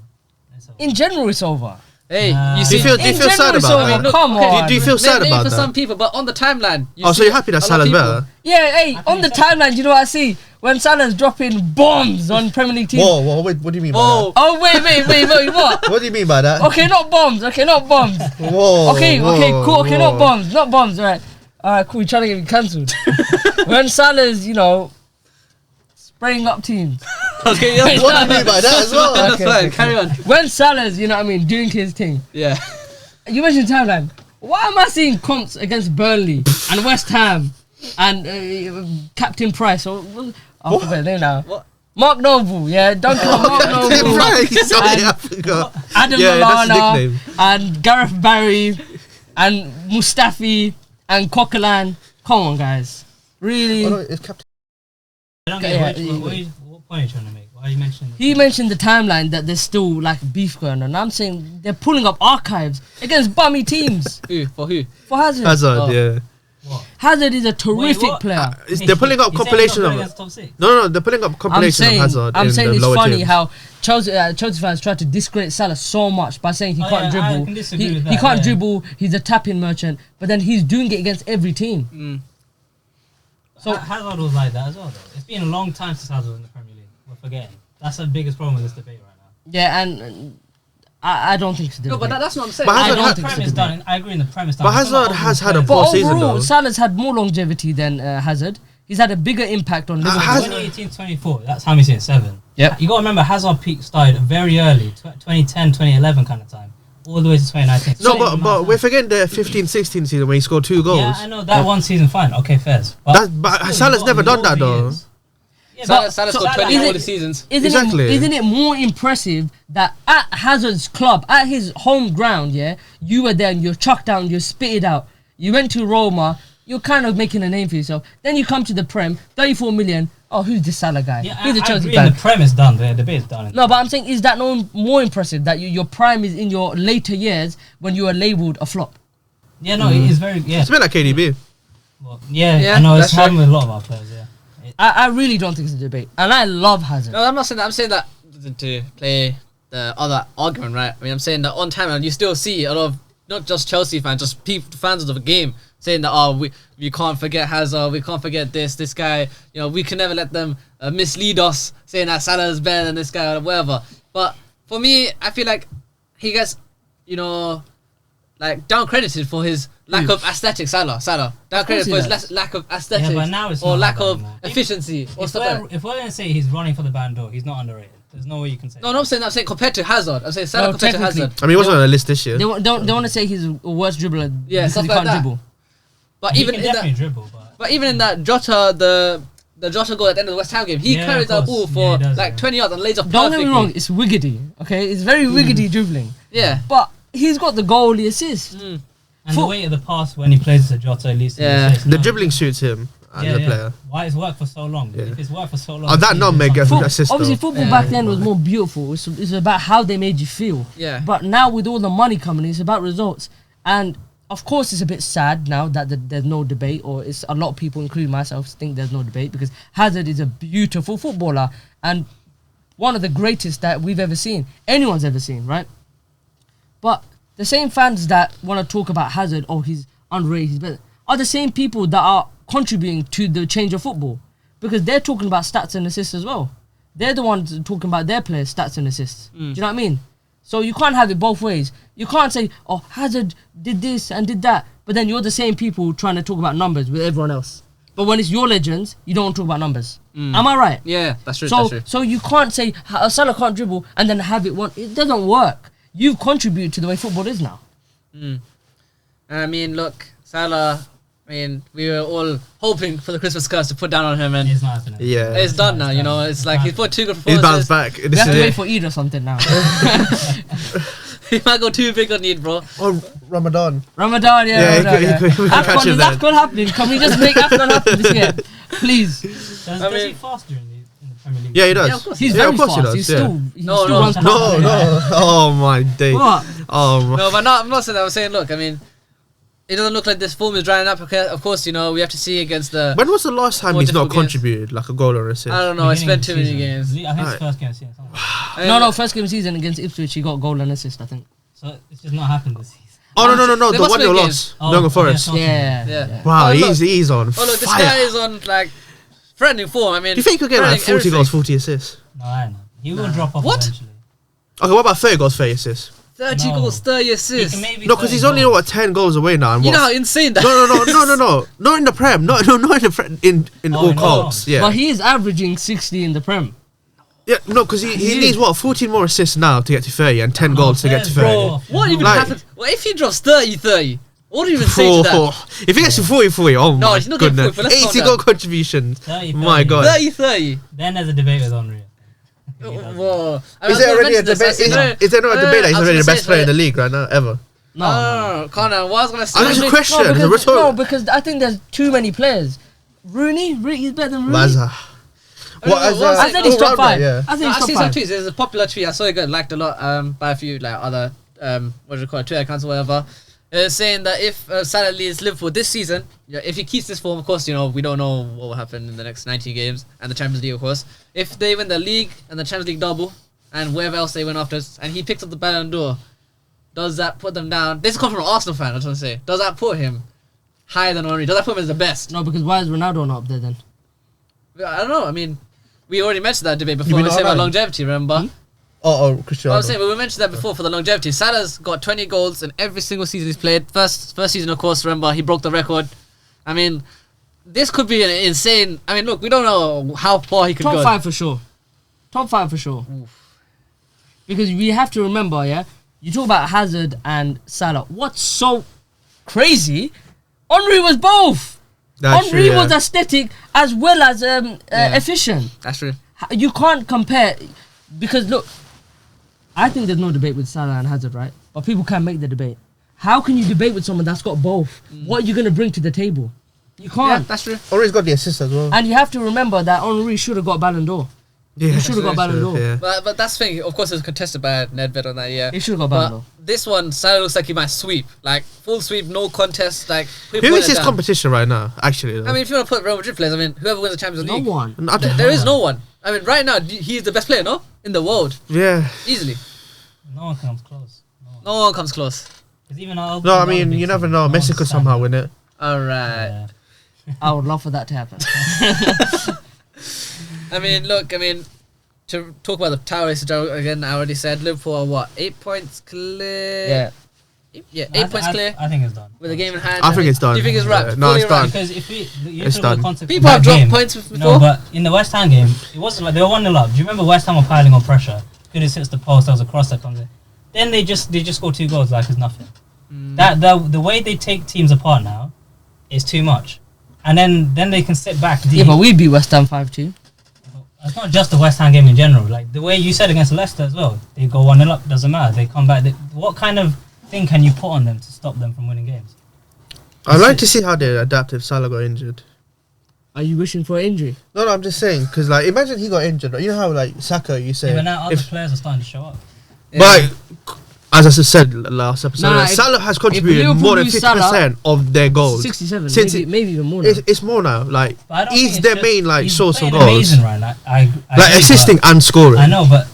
Speaker 4: it's over.
Speaker 1: In general, it's over.
Speaker 3: Hey,
Speaker 4: Nah.
Speaker 3: you
Speaker 2: Do
Speaker 3: see,
Speaker 2: you feel
Speaker 1: In
Speaker 2: sad
Speaker 1: general, it's
Speaker 2: about
Speaker 1: over.
Speaker 2: that?
Speaker 1: Come on.
Speaker 2: Do you feel sad
Speaker 3: maybe
Speaker 2: about
Speaker 3: for
Speaker 2: that?
Speaker 3: some people, but on the timeline.
Speaker 2: Oh, so
Speaker 3: see
Speaker 2: you're happy that
Speaker 3: a lot of
Speaker 2: Salah's
Speaker 3: people-
Speaker 2: better?
Speaker 1: Yeah, hey,
Speaker 4: I
Speaker 1: on the
Speaker 4: think so.
Speaker 1: timeline, you know what I see? When Salah's dropping bombs on Premier League teams.
Speaker 5: Whoa, wait, what do you mean by
Speaker 3: Oh,
Speaker 1: Oh, wait, what?
Speaker 5: that? What do you mean by that?
Speaker 1: Okay, not bombs.
Speaker 5: Whoa.
Speaker 1: Okay,
Speaker 5: whoa,
Speaker 1: cool. Okay,
Speaker 5: whoa.
Speaker 1: not bombs. All right, cool. You're trying to get me cancelled. When Salah's, spraying up teams.
Speaker 3: okay, yeah.
Speaker 5: What do you mean by that as well?
Speaker 3: That's
Speaker 1: Okay,
Speaker 3: fine.
Speaker 1: okay,
Speaker 3: Carry on.
Speaker 1: When Salah's, doing his thing.
Speaker 3: Yeah.
Speaker 1: You mentioned timeline. Why am I seeing comps against Burnley and West Ham and Captain Price? I forgot his name now.
Speaker 3: What?
Speaker 1: Mark Noble, yeah, Duncan Mark Noble,
Speaker 2: Right, sorry,
Speaker 1: and
Speaker 2: I forgot.
Speaker 1: Adam
Speaker 2: Yeah, that's his
Speaker 1: Lallana,
Speaker 2: nickname.
Speaker 1: and Gareth Barry, and Mustafi, and Coquelin. Come on, guys. Really?
Speaker 5: Oh, no, it's Captain.
Speaker 4: I don't
Speaker 1: Yeah,
Speaker 4: get what point are you trying to make? Why are you mentioning
Speaker 1: He mentioned the timeline that there's still beef going on. I'm saying they're pulling up archives against bummy teams
Speaker 3: Who? For who?
Speaker 1: for Hazard.
Speaker 2: Hazard,
Speaker 3: Oh.
Speaker 2: yeah.
Speaker 4: what?
Speaker 1: Hazard is a terrific
Speaker 4: what?
Speaker 1: player.
Speaker 2: They're pulling up
Speaker 4: He's saying
Speaker 2: compilation
Speaker 4: he's not
Speaker 2: of
Speaker 4: playing
Speaker 2: it.
Speaker 4: against top 6.
Speaker 2: No, they're pulling up
Speaker 1: I'm
Speaker 2: compilation of
Speaker 1: saying,
Speaker 2: Hazard in the
Speaker 1: it's
Speaker 2: lower
Speaker 1: funny
Speaker 2: teams.
Speaker 1: how Chelsea fans try to discredit Salah so much by saying he
Speaker 4: Oh,
Speaker 1: can't
Speaker 4: yeah, I
Speaker 1: dribble.
Speaker 4: can disagree
Speaker 1: He
Speaker 4: with
Speaker 1: he
Speaker 4: that,
Speaker 1: can't
Speaker 4: yeah.
Speaker 1: dribble. He's a tapping merchant, but then he's doing it against every team.
Speaker 3: Mm.
Speaker 1: So-
Speaker 4: Hazard was like that as well, though. It's been a long time since Hazard was in the Premier League. We're forgetting. That's the biggest problem with this debate right now.
Speaker 1: Yeah, and I don't think it's
Speaker 3: No, but that's what I'm saying.
Speaker 2: But
Speaker 1: I
Speaker 2: Hazard
Speaker 1: don't
Speaker 2: had-
Speaker 1: think
Speaker 4: The
Speaker 1: so.
Speaker 4: premise done. I agree in the premise.
Speaker 2: But Hazard has had a
Speaker 1: But
Speaker 2: poor season
Speaker 1: overall,
Speaker 2: though.
Speaker 1: Salah's had more longevity than Hazard. He's had a bigger impact on Liverpool.
Speaker 2: Hazard-
Speaker 4: 2018-24. That's how many seasons 7.
Speaker 1: Yep.
Speaker 4: You got to remember Hazard peak started very early, 2010, 2011 kind of time, all the way to 2019.
Speaker 2: No,
Speaker 4: Same amount
Speaker 2: but
Speaker 4: of
Speaker 2: we're
Speaker 4: time.
Speaker 2: forgetting the 15-16 season when he scored 2 goals.
Speaker 4: Yeah, I know that one season. Fine, okay, fairs.
Speaker 2: But
Speaker 4: still,
Speaker 2: Salah's
Speaker 4: you
Speaker 2: never
Speaker 4: got
Speaker 2: done that,
Speaker 4: over
Speaker 2: though.
Speaker 4: years. Yeah,
Speaker 3: Salah's
Speaker 4: but-
Speaker 3: got 20
Speaker 1: is
Speaker 3: all
Speaker 1: it-
Speaker 3: the seasons.
Speaker 2: Exactly.
Speaker 1: Isn't it more impressive that at Hazard's club, at his home ground, yeah, you were there and you're chucked down, you're spitted out. You went to Roma, you're kind of making a name for yourself. Then you come to the Prem, 34 million. Oh, who's this Salah guy?
Speaker 4: Yeah,
Speaker 1: Who's the
Speaker 4: I
Speaker 1: Chelsea
Speaker 4: agree.
Speaker 1: fan?
Speaker 4: The premise done. The debate's done.
Speaker 1: No, but I'm saying, is that no more impressive that your prime is in your later years when you are labelled a flop?
Speaker 4: Yeah, no, it is very. Yeah,
Speaker 2: It's a bit like KDB.
Speaker 4: well, yeah.
Speaker 3: Yeah,
Speaker 4: I know it's
Speaker 3: that's
Speaker 4: happened
Speaker 3: right.
Speaker 4: with a lot of our players. Yeah.
Speaker 1: I really don't think it's a debate. And I love Hazard.
Speaker 3: No, I'm not saying that. I'm saying that to play the other argument, right? I mean, I'm saying that on time, and you still see a lot of not just Chelsea fans, just fans of the game saying that we can't forget Hazard, we can't forget this guy. You know, we can never let them mislead us, saying that Salah is better than this guy or whatever. But for me, I feel like he gets, you know, like down credited for his lack of aesthetic. Salah down credited for his lack of aesthetic,
Speaker 4: Yeah, but now it's
Speaker 3: or
Speaker 4: not
Speaker 3: lack
Speaker 4: like that
Speaker 3: of
Speaker 4: anymore.
Speaker 3: efficiency or stuff like that.
Speaker 4: If we're gonna say he's running for the Ballon d'Or, he's not underrated. There's no way you can say.
Speaker 3: No, I'm saying compared to Hazard. I'm saying Salah
Speaker 1: No,
Speaker 3: compared to
Speaker 1: technically.
Speaker 3: Hazard.
Speaker 2: I mean, he wasn't on the list this year.
Speaker 1: They want to say he's a worst dribbler
Speaker 3: Yeah,
Speaker 1: because
Speaker 3: stuff
Speaker 1: he
Speaker 3: like
Speaker 1: can't
Speaker 3: that.
Speaker 1: dribble.
Speaker 3: But
Speaker 4: He
Speaker 3: even
Speaker 4: can
Speaker 3: in that,
Speaker 4: definitely dribble,
Speaker 3: but even in that Jota, the Jota goal at the end of the West Ham game, he
Speaker 4: Yeah,
Speaker 3: carries
Speaker 4: of
Speaker 3: that
Speaker 4: course.
Speaker 3: ball
Speaker 4: Yeah,
Speaker 3: for
Speaker 4: he does,
Speaker 3: like
Speaker 4: yeah.
Speaker 3: 20 yards and lays off
Speaker 1: Don't get
Speaker 3: perfectly.
Speaker 1: me wrong, it's wiggity. Okay, it's very wiggity dribbling.
Speaker 3: Yeah.
Speaker 1: But he's got the goal, the assist.
Speaker 3: Mm.
Speaker 4: and the weight of the pass when he plays to Jota at least.
Speaker 3: Yeah.
Speaker 2: The dribbling suits him as a player.
Speaker 4: Why it's worked for so long?
Speaker 2: Yeah.
Speaker 4: If it's worked for so long,
Speaker 2: Oh, that not make a assist
Speaker 1: Obviously,
Speaker 2: though.
Speaker 1: football back then was more beautiful. It's about how they made you feel.
Speaker 3: Yeah.
Speaker 1: But now with all the money coming, it's about results. And of course, it's a bit sad now that there's no debate, or it's a lot of people, including myself, think there's no debate because Hazard is a beautiful footballer and one of the greatest that we've ever seen, anyone's ever seen, right? But the same fans that want to talk about Hazard, oh, he's underrated, he's better, are the same people that are contributing to the change of football because they're talking about stats and assists as well. They're the ones talking about their players' stats and assists. Do you know what I mean? So you can't have it both ways. You can't say, oh, Hazard did this and did that, but then you're the same people trying to talk about numbers with everyone else. But when it's your legends, you don't talk about numbers. Am I right?
Speaker 3: Yeah, that's true.
Speaker 1: So,
Speaker 3: that's true.
Speaker 1: so you can't say Salah can't dribble and then have it one. It doesn't work. You've contributed to the way football is now.
Speaker 3: I mean, look, Salah. I mean, we were all hoping for the Christmas curse to put down on him, and
Speaker 4: It's not happening.
Speaker 2: Yeah.
Speaker 3: it's done now. You know, it's like he's put 2 good
Speaker 2: He's
Speaker 3: performances.
Speaker 2: bounced back.
Speaker 1: We
Speaker 2: This
Speaker 1: have
Speaker 2: is
Speaker 1: to wait
Speaker 2: it.
Speaker 1: for Eid or something now.
Speaker 3: He might go too big on Eid, bro.
Speaker 5: Oh, Ramadan.
Speaker 1: Ramadan, yeah.
Speaker 2: Yeah, he
Speaker 1: Ramadan,
Speaker 2: could-
Speaker 1: yeah.
Speaker 2: he could catch
Speaker 1: AFCON,
Speaker 2: him
Speaker 1: is
Speaker 2: then.
Speaker 1: AFCON happening? Can we just make AFCON happen this year? Please.
Speaker 4: Does
Speaker 3: I
Speaker 4: he
Speaker 3: mean-
Speaker 4: fast during in the Premier League?
Speaker 2: Yeah, he does.
Speaker 3: Yeah, of course
Speaker 1: He's
Speaker 2: Yeah,
Speaker 1: very
Speaker 2: of course he
Speaker 1: fast.
Speaker 2: does,
Speaker 1: He's
Speaker 2: yeah.
Speaker 1: still, he
Speaker 3: No,
Speaker 1: still
Speaker 3: no,
Speaker 1: runs
Speaker 3: no,
Speaker 1: past
Speaker 5: No,
Speaker 1: me.
Speaker 5: no.
Speaker 2: Oh my day.
Speaker 1: What?
Speaker 2: Oh my.
Speaker 3: No, but I'm not saying that. I'm saying, look, I mean, it doesn't look like this form is drying up. Okay, of course, you know, we have to see against the.
Speaker 2: When was the last time
Speaker 3: More
Speaker 2: he's not
Speaker 3: difficult games.
Speaker 2: contributed like a goal or assist?
Speaker 3: I don't know. I
Speaker 4: Beginning
Speaker 3: spent
Speaker 4: of
Speaker 3: too
Speaker 4: the
Speaker 3: many
Speaker 4: season.
Speaker 3: games.
Speaker 4: I think it's
Speaker 2: Alright.
Speaker 4: first game of season. something.
Speaker 3: I mean,
Speaker 1: No, first game of season against Ipswich, he got goal and assist, I think.
Speaker 4: So it's just not happened this season.
Speaker 2: Oh no!
Speaker 3: There
Speaker 2: The
Speaker 3: must
Speaker 2: one
Speaker 3: be
Speaker 2: they
Speaker 3: games.
Speaker 2: lost.
Speaker 4: Oh,
Speaker 2: Nottingham
Speaker 4: yeah,
Speaker 2: Forest.
Speaker 4: Tottenham.
Speaker 1: Yeah.
Speaker 3: Yeah.
Speaker 2: Wow,
Speaker 3: Oh, look.
Speaker 2: he's on
Speaker 3: Oh look, this
Speaker 2: fire.
Speaker 3: guy is on like threatening form. I mean,
Speaker 2: Do you think he'll get like
Speaker 3: threatening
Speaker 2: 40 goals, 40 assists?
Speaker 4: No, I don't know. He will drop off
Speaker 3: What?
Speaker 4: eventually.
Speaker 2: Okay, what about 30 goals, 30 assists?
Speaker 3: 30
Speaker 4: No.
Speaker 3: goals, 30
Speaker 4: He
Speaker 3: assists.
Speaker 4: can maybe
Speaker 2: No, because he's
Speaker 4: 30
Speaker 2: only
Speaker 4: goals.
Speaker 2: what 10 goals away now. And
Speaker 3: You
Speaker 2: what?
Speaker 3: know how insane that
Speaker 2: No, not in the Prem. No, not in the Prem. In
Speaker 4: Oh,
Speaker 2: all
Speaker 4: no.
Speaker 2: comps. Yeah,
Speaker 1: But he is averaging 60 in the Prem.
Speaker 2: yeah. No, because he needs what 14 more assists now to get to 30 and 10
Speaker 4: Oh,
Speaker 2: goals to get to 30.
Speaker 4: bro.
Speaker 3: What even
Speaker 2: Like-
Speaker 3: happens? Well, if he drops 30, what do you even say to that?
Speaker 2: If he gets to 40, oh
Speaker 3: No,
Speaker 2: my
Speaker 3: he's not getting
Speaker 2: goodness.
Speaker 3: 40, let's calm
Speaker 2: 80
Speaker 3: down.
Speaker 2: goal contributions.
Speaker 4: 30,
Speaker 2: My
Speaker 4: 30.
Speaker 2: God.
Speaker 3: 30.
Speaker 4: Then there's a debate with Henry.
Speaker 3: Whoa.
Speaker 5: Is there already a debate?
Speaker 2: Is there not a debate that he's already the best player in the league right now ever?
Speaker 3: No, Connor, what I was going to say.
Speaker 2: I'm just a question.
Speaker 1: No,
Speaker 2: It's a
Speaker 1: because,
Speaker 2: rhetorical.
Speaker 1: no, because I think there's too many players. Rooney, he's better than Rooney.
Speaker 2: Mazza.
Speaker 5: What, as
Speaker 3: I
Speaker 1: I said he's top
Speaker 5: all-rounder,
Speaker 1: 5.
Speaker 5: yeah.
Speaker 1: I think
Speaker 3: I
Speaker 1: he's top
Speaker 3: see some
Speaker 1: 5.
Speaker 3: tweets. There's a popular tweet I saw it got liked a lot by a few like other what do you call it, Twitter accounts or whatever. Saying that if Salah leaves Liverpool this season, yeah, if he keeps this form, of course, you know we don't know what will happen in the next 90 games and the Champions League, of course. If they win the league and the Champions League double and wherever else they win after, and he picks up the Ballon d'Or, does that put them down? This comes from an Arsenal fan. I was trying to say, does that put him higher than Henry? Does that put him as the best?
Speaker 1: No, because why is Ronaldo not up there then?
Speaker 3: I don't know. I mean, we already mentioned that debate
Speaker 5: You
Speaker 3: before.
Speaker 5: mean
Speaker 3: We said about
Speaker 5: Haaland?
Speaker 3: longevity. Remember?
Speaker 5: Oh, Cristiano.
Speaker 3: I was saying, but we mentioned that before for the longevity. Salah's got 20 goals in every single season he's played. First season, of course, remember, he broke the record. I mean, this could be an insane... I mean, look, we don't know how far he could
Speaker 1: Top
Speaker 3: go.
Speaker 1: 5 for sure. Top 5 for sure. Because we have to remember, yeah, you talk about Hazard and Salah. What's so crazy? Henry was both.
Speaker 2: That's
Speaker 1: Henry
Speaker 2: true,
Speaker 1: was
Speaker 2: yeah.
Speaker 1: aesthetic as well as efficient.
Speaker 3: That's true.
Speaker 1: You can't compare because look, I think there's no debate with Salah and Hazard, right? But people can't make the debate. How can you debate with someone that's got both? What are you gonna bring to the table? You
Speaker 3: Yeah,
Speaker 1: can't.
Speaker 3: that's true.
Speaker 5: Henry's got the assist as well.
Speaker 1: And you have to remember that Henry should have got Ballon d'Or.
Speaker 2: Yeah,
Speaker 1: He should have got Ballon d'Or.
Speaker 2: Yeah.
Speaker 3: But that's the thing. Of course, it was contested by Nedved on that. Yeah.
Speaker 1: He should have got Ballon
Speaker 3: But
Speaker 1: d'Or.
Speaker 3: this one, Salah looks like he might sweep, like full sweep, no contest. Like
Speaker 2: Who is his competition right now? Actually, though?
Speaker 3: I mean, if you want to put Real Madrid players, I mean, whoever wins the Champions
Speaker 1: No
Speaker 3: League,
Speaker 1: one.
Speaker 3: there is no one. I mean, right now he's the best player, no, in the world,
Speaker 2: Yeah.
Speaker 3: easily.
Speaker 4: No one comes close.
Speaker 3: No one comes close.
Speaker 4: 'Cause even our
Speaker 2: No, I
Speaker 4: other
Speaker 2: mean,
Speaker 4: big
Speaker 2: you never
Speaker 4: teams,
Speaker 2: know.
Speaker 4: no
Speaker 2: Messi
Speaker 4: one's
Speaker 2: could
Speaker 4: standing
Speaker 2: somehow
Speaker 4: up.
Speaker 2: win it.
Speaker 3: All right.
Speaker 4: Yeah.
Speaker 1: I would love for that to happen.
Speaker 3: I mean, look. I mean, to talk about the tower race again, I already said Liverpool are what 8 points clear.
Speaker 1: Yeah.
Speaker 3: Yeah,
Speaker 4: I
Speaker 3: 8 points clear
Speaker 4: I think it's done.
Speaker 3: with the game in hand.
Speaker 2: I think it's done.
Speaker 3: Do you think it's
Speaker 2: Yeah.
Speaker 3: wrapped?
Speaker 2: No,
Speaker 3: Fully
Speaker 2: it's done.
Speaker 3: wrapped?
Speaker 4: Because if we, you
Speaker 2: It's
Speaker 4: have to look
Speaker 2: done.
Speaker 4: at context
Speaker 3: People
Speaker 4: of
Speaker 3: have
Speaker 4: that
Speaker 3: dropped
Speaker 4: game.
Speaker 3: points before.
Speaker 4: No, but in the West Ham game, it wasn't like they were 1-0 up. Do you remember West Ham were piling on pressure? Couldn't hit the post. There was a cross that comes in. Then they just scored 2 goals like it's nothing. That the way they take teams apart now is too much, and then they can sit back deep.
Speaker 1: Yeah, but we beat West Ham 5-2.
Speaker 4: It's not just the West Ham game in general. Like the way you said against Leicester as well, they go 1-0 up. Doesn't matter. They come back. What kind of thing can you put on them to stop them from winning games?
Speaker 2: I'd like to see how they adapt if Salah got injured.
Speaker 1: Are you wishing for an injury?
Speaker 5: No, I'm just saying, because, like, imagine he got injured. You know how, like, Saka, you say.
Speaker 4: Yeah, but now other
Speaker 2: if-
Speaker 4: players are starting to show up.
Speaker 2: But as I said last episode,
Speaker 1: Nah,
Speaker 2: Salah has
Speaker 1: if
Speaker 2: contributed
Speaker 1: Liverpool
Speaker 2: more than
Speaker 1: lose
Speaker 2: 50% of their goals.
Speaker 1: 67,
Speaker 2: Since
Speaker 1: maybe even more now.
Speaker 2: It's more now. Like
Speaker 4: But I don't
Speaker 2: he's
Speaker 4: think
Speaker 2: their
Speaker 4: it's
Speaker 2: main
Speaker 4: just-
Speaker 2: like
Speaker 4: he's
Speaker 2: source of
Speaker 4: playing
Speaker 2: goals.
Speaker 4: Amazing right now. I
Speaker 2: Like
Speaker 4: agree,
Speaker 2: assisting
Speaker 4: but-
Speaker 2: and scoring.
Speaker 4: I know, but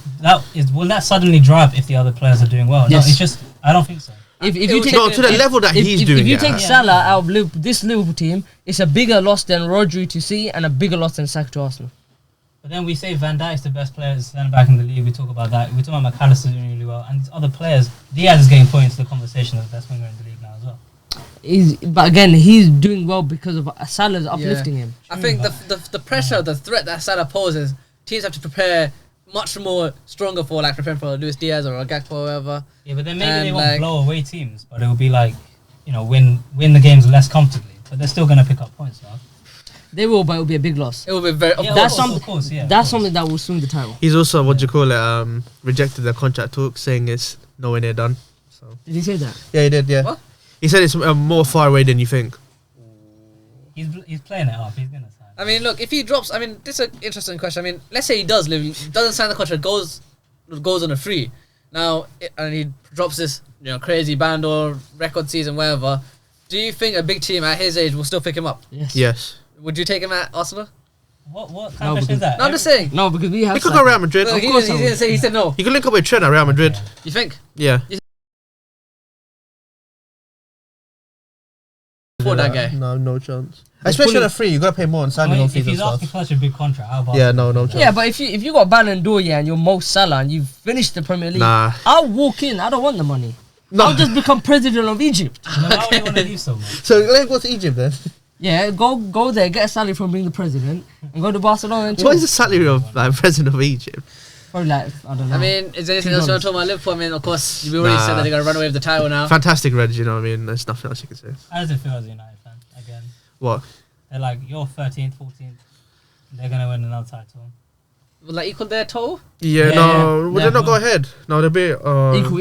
Speaker 4: will that suddenly dry up if the other players are doing well?
Speaker 1: Yes.
Speaker 4: No, it's just I don't think so.
Speaker 1: If
Speaker 3: It
Speaker 1: you
Speaker 3: was
Speaker 1: take
Speaker 2: No, to the level that he's doing
Speaker 1: if you
Speaker 2: it
Speaker 1: take
Speaker 2: at.
Speaker 1: Salah out of this Liverpool team, it's a bigger loss than Rodri to City and a bigger loss than Saka to Arsenal.
Speaker 4: But then we say Van Dijk's the best player centre back in the league. We talk about that. We talk about McAllister doing really well, and these other players. Diaz is getting put into the conversation as the best winger in the league now as well.
Speaker 1: But again, he's doing well because of Salah's uplifting him.
Speaker 3: I think the pressure, the threat that Salah poses, teams have to prepare much more stronger for, like preparing for Luis Diaz or Gakpo or whatever.
Speaker 4: Yeah, but then maybe
Speaker 3: And
Speaker 4: they won't
Speaker 3: like-
Speaker 4: blow away teams, but it will be like, win the games less comfortably. But they're still going to pick up points now.
Speaker 1: They will, but it will be a big loss.
Speaker 3: It will be very. Of
Speaker 4: Yeah,
Speaker 3: course.
Speaker 1: That's
Speaker 4: of course, yeah, of
Speaker 1: That's
Speaker 4: course.
Speaker 1: something that will swing the title.
Speaker 2: He's also rejected the contract talk, saying it's nowhere near done. So
Speaker 1: Did he say that?
Speaker 5: Yeah, he did, yeah.
Speaker 3: What?
Speaker 2: he said it's more far away than you think.
Speaker 4: He's playing it up. He's going to sign.
Speaker 3: I mean, look, if he drops, I mean, this is an interesting question. I mean, let's say he doesn't sign the contract, goes on a free. Now, and he drops this, crazy band or record season, whatever. Do you think a big team at his age will still pick him up?
Speaker 1: Yes.
Speaker 2: Yes.
Speaker 3: Would you take him at Arsenal?
Speaker 4: What kind
Speaker 1: No,
Speaker 4: of question
Speaker 1: because-
Speaker 4: is that?
Speaker 3: No, I'm just saying.
Speaker 1: No, because we have.
Speaker 2: He could
Speaker 1: Saka.
Speaker 2: go Real Madrid.
Speaker 3: Look,
Speaker 2: Of
Speaker 3: he,
Speaker 2: course.
Speaker 3: didn't say, he said no.
Speaker 2: He could link up with Trent at Real Madrid.
Speaker 4: Yeah.
Speaker 3: You think?
Speaker 2: Yeah.
Speaker 3: For that guy.
Speaker 5: No chance. Especially on a free, you got to pay more on
Speaker 4: I
Speaker 5: signing
Speaker 4: mean,
Speaker 5: on
Speaker 4: if
Speaker 5: fees and
Speaker 4: he's asking
Speaker 5: stuff.
Speaker 4: for such a big contract, how about
Speaker 5: Yeah, no chance.
Speaker 1: Yeah, but if you got Ballon d'Or, and you're Mo Salah and you've finished the Premier League,
Speaker 2: Nah.
Speaker 1: I'll walk in. I don't want the money.
Speaker 2: No.
Speaker 1: I'll just become president of Egypt.
Speaker 4: Why would they want to leave so much?
Speaker 5: So let's go to Egypt then.
Speaker 1: Yeah, go there, get a salary from being the president, and go to Barcelona and chill.
Speaker 2: What is the salary of president of Egypt?
Speaker 1: Probably like, I don't know.
Speaker 3: I mean, is there anything else you want to talk about Liverpool? I mean, of course, we already said
Speaker 2: Nah.
Speaker 3: that they're going to run away with the title now.
Speaker 2: Fantastic Reds, you know what I mean? There's nothing else you can say.
Speaker 4: How does it feel as a United fan? Again,
Speaker 2: What?
Speaker 4: they're like, you're 13th, 14th. They're going to win another title.
Speaker 3: Will that equal their total?
Speaker 2: Yeah,
Speaker 4: Yeah,
Speaker 2: no.
Speaker 4: yeah.
Speaker 2: Would they not go ahead? No, they'll be.